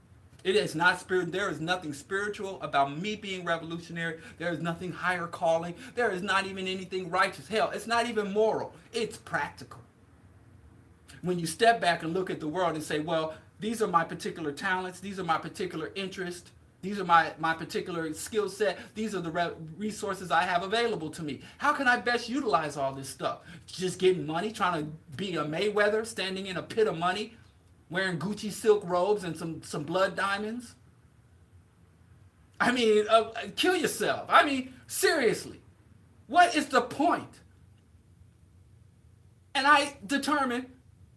It is not spirit. There is nothing spiritual about me being revolutionary. There is nothing higher calling. There is not even anything righteous. Hell, it's not even moral. It's practical. When you step back and look at the world and say, well, these are my particular talents. These are my particular interests. These are my particular skill set. These are the resources I have available to me. How can I best utilize all this stuff? Just getting money, trying to be a Mayweather, standing in a pit of money, wearing Gucci silk robes and some blood diamonds? I mean, kill yourself. I mean, seriously. What is the point? And I determined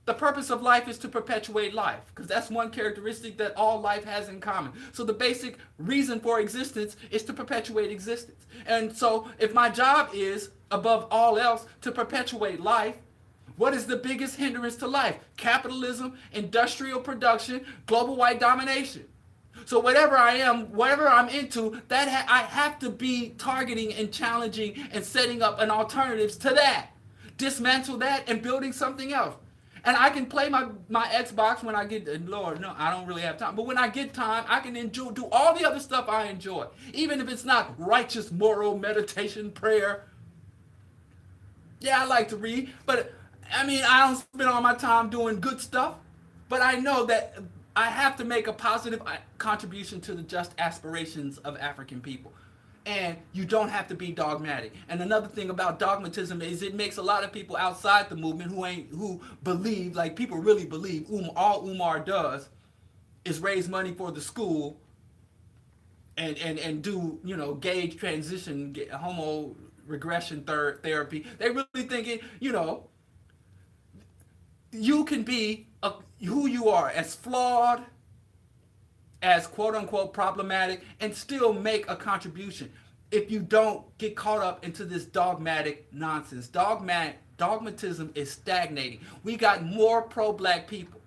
the purpose of life is to perpetuate life, because that's one characteristic that all life has in common. So the basic reason for existence is to perpetuate existence. And so if my job is, above all else, to perpetuate life, what is the biggest hindrance to life? Capitalism, industrial production, global white domination. So whatever I am, whatever I'm into, that I have to be targeting and challenging and setting up an alternatives to that. Dismantle that and building something else. And I can play my Xbox when I get, Lord, no, I don't really have time. But when I get time, I can enjoy, do all the other stuff I enjoy. Even if it's not righteous, moral, meditation, prayer. Yeah, I like to read. But, I mean, I don't spend all my time doing good stuff. But I know that I have to make a positive contribution to the just aspirations of African people. And you don't have to be dogmatic. And another thing about dogmatism is it makes a lot of people outside the movement who believe, like people really believe, all Umar does is raise money for the school and do, gauge transition, homo regression therapy. They really think it, you can be who you are, as flawed, as quote-unquote problematic, and still make a contribution if you don't get caught up into this dogmatic nonsense. Dogmatism is stagnating. We got more pro-black people.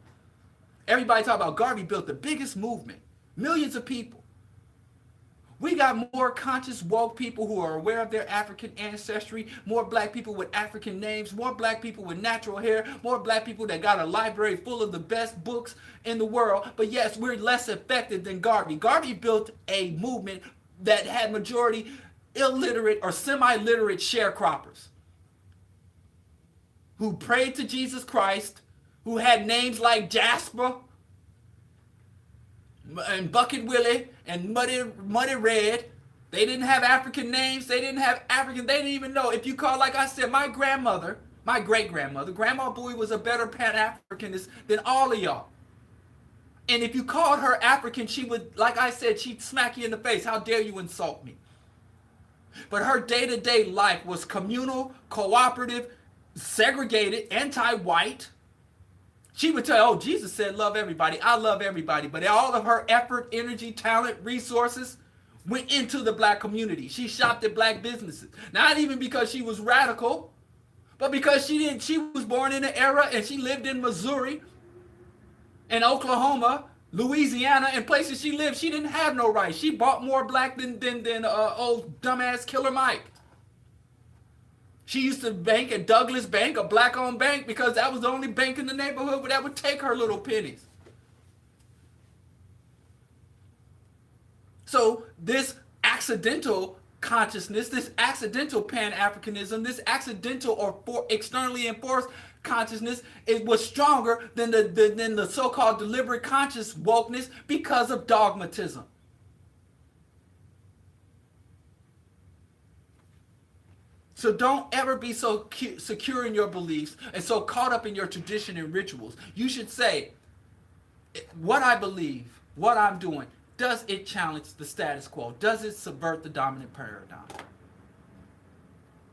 Everybody talk about Garvey built the biggest movement. Millions of people. We got more conscious, woke people who are aware of their African ancestry, more black people with African names, more black people with natural hair, more black people that got a library full of the best books in the world. But yes, we're less effective than Garvey. Garvey built a movement that had majority illiterate or semi-literate sharecroppers who prayed to Jesus Christ, who had names like Jasper and Bucket Willie and Muddy Red. They didn't have African names. They didn't even know. If you call, like I said, my grandmother, my great-grandmother, Grandma Bowie was a better Pan-Africanist than all of y'all. And if you called her African, she would, like I said, she'd smack you in the face. How dare you insult me? But her day-to-day life was communal, cooperative, segregated, anti-white. She would tell, Jesus said, love everybody. I love everybody. But all of her effort, energy, talent, resources went into the black community. She shopped at black businesses. Not even because she was radical, but because she was born in an era and she lived in Missouri and Oklahoma, Louisiana, and places she lived. She didn't have no rights. She bought more black than old dumbass Killer Mike. She used to bank at Douglas Bank, a black-owned bank, because that was the only bank in the neighborhood that would take her little pennies. So this accidental consciousness, this accidental Pan-Africanism, this accidental or externally enforced consciousness, it was stronger than the so-called deliberate conscious wokeness because of dogmatism. So don't ever be so secure in your beliefs and so caught up in your tradition and rituals. You should say, what I believe, what I'm doing, does it challenge the status quo? Does it subvert the dominant paradigm?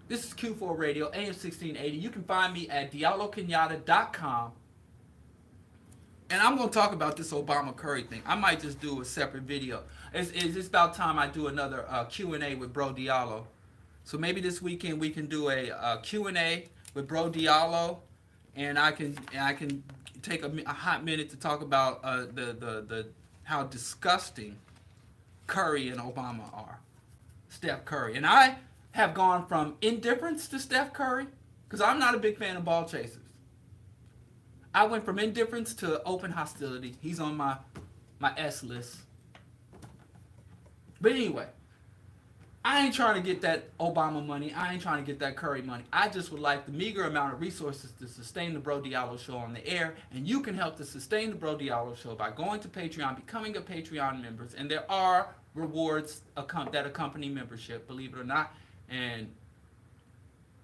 This is Q4 Radio, AM 1680. You can find me at diallokenyatta.com. And I'm going to talk about this Obama Curry thing. I might just do a separate video. It's about time I do another Q&A with Bro Diallo. So maybe this weekend we can do a Q&A with Bro Diallo, and I can take a hot minute to talk about the how disgusting Curry and Obama are, Steph Curry. And I have gone from indifference to Steph Curry because I'm not a big fan of ball chasers. I went from indifference to open hostility. He's on my my S list. But anyway, I ain't trying to get that Obama money. I ain't trying to get that Curry money. I just would like the meager amount of resources to sustain the Bro Diallo Show on the air. And you can help to sustain the Bro Diallo Show by going to Patreon, becoming a Patreon member. And there are rewards that accompany membership, believe it or not. And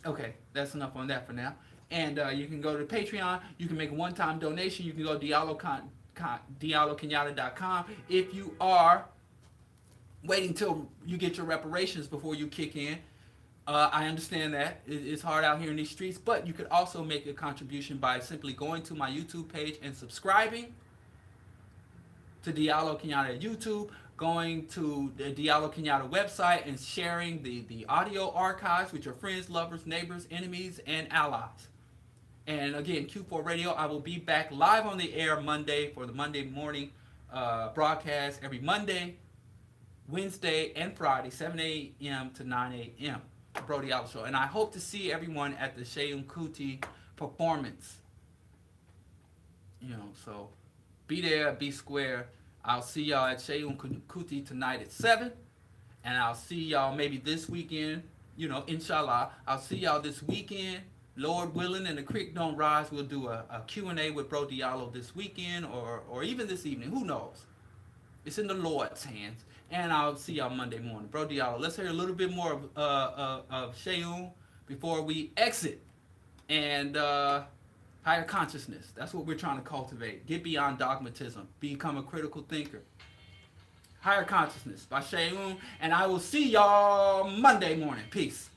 okay, that's enough on that for now. And you can go to Patreon. You can make a one-time donation. You can go to DialloKenyatta.com. If you are waiting till you get your reparations before you kick in, I understand that it's hard out here in these streets, but you could also make a contribution by simply going to my YouTube page and subscribing to Diallo Kenyatta YouTube, going to the Diallo Kenyatta website and sharing the audio archives with your friends, lovers, neighbors, enemies, and allies. And again, Q4 Radio, I will be back live on the air Monday for the Monday morning broadcast every Monday, Wednesday, and Friday, 7 a.m. to 9 a.m. Bro Diallo Show. And I hope to see everyone at the Sheung Kuti performance. So be there, be square. I'll see y'all at Sheung Kuti tonight at 7. And I'll see y'all maybe this weekend, inshallah. I'll see y'all this weekend, Lord willing, and the creek don't rise. We'll do a Q&A with Bro Diallo this weekend or even this evening. Who knows? It's in the Lord's hands. And I'll see y'all Monday morning. Bro Diallo, let's hear a little bit more of Sheung before we exit. And higher consciousness. That's what we're trying to cultivate. Get beyond dogmatism. Become a critical thinker. Higher consciousness by Sheung. And I will see y'all Monday morning. Peace.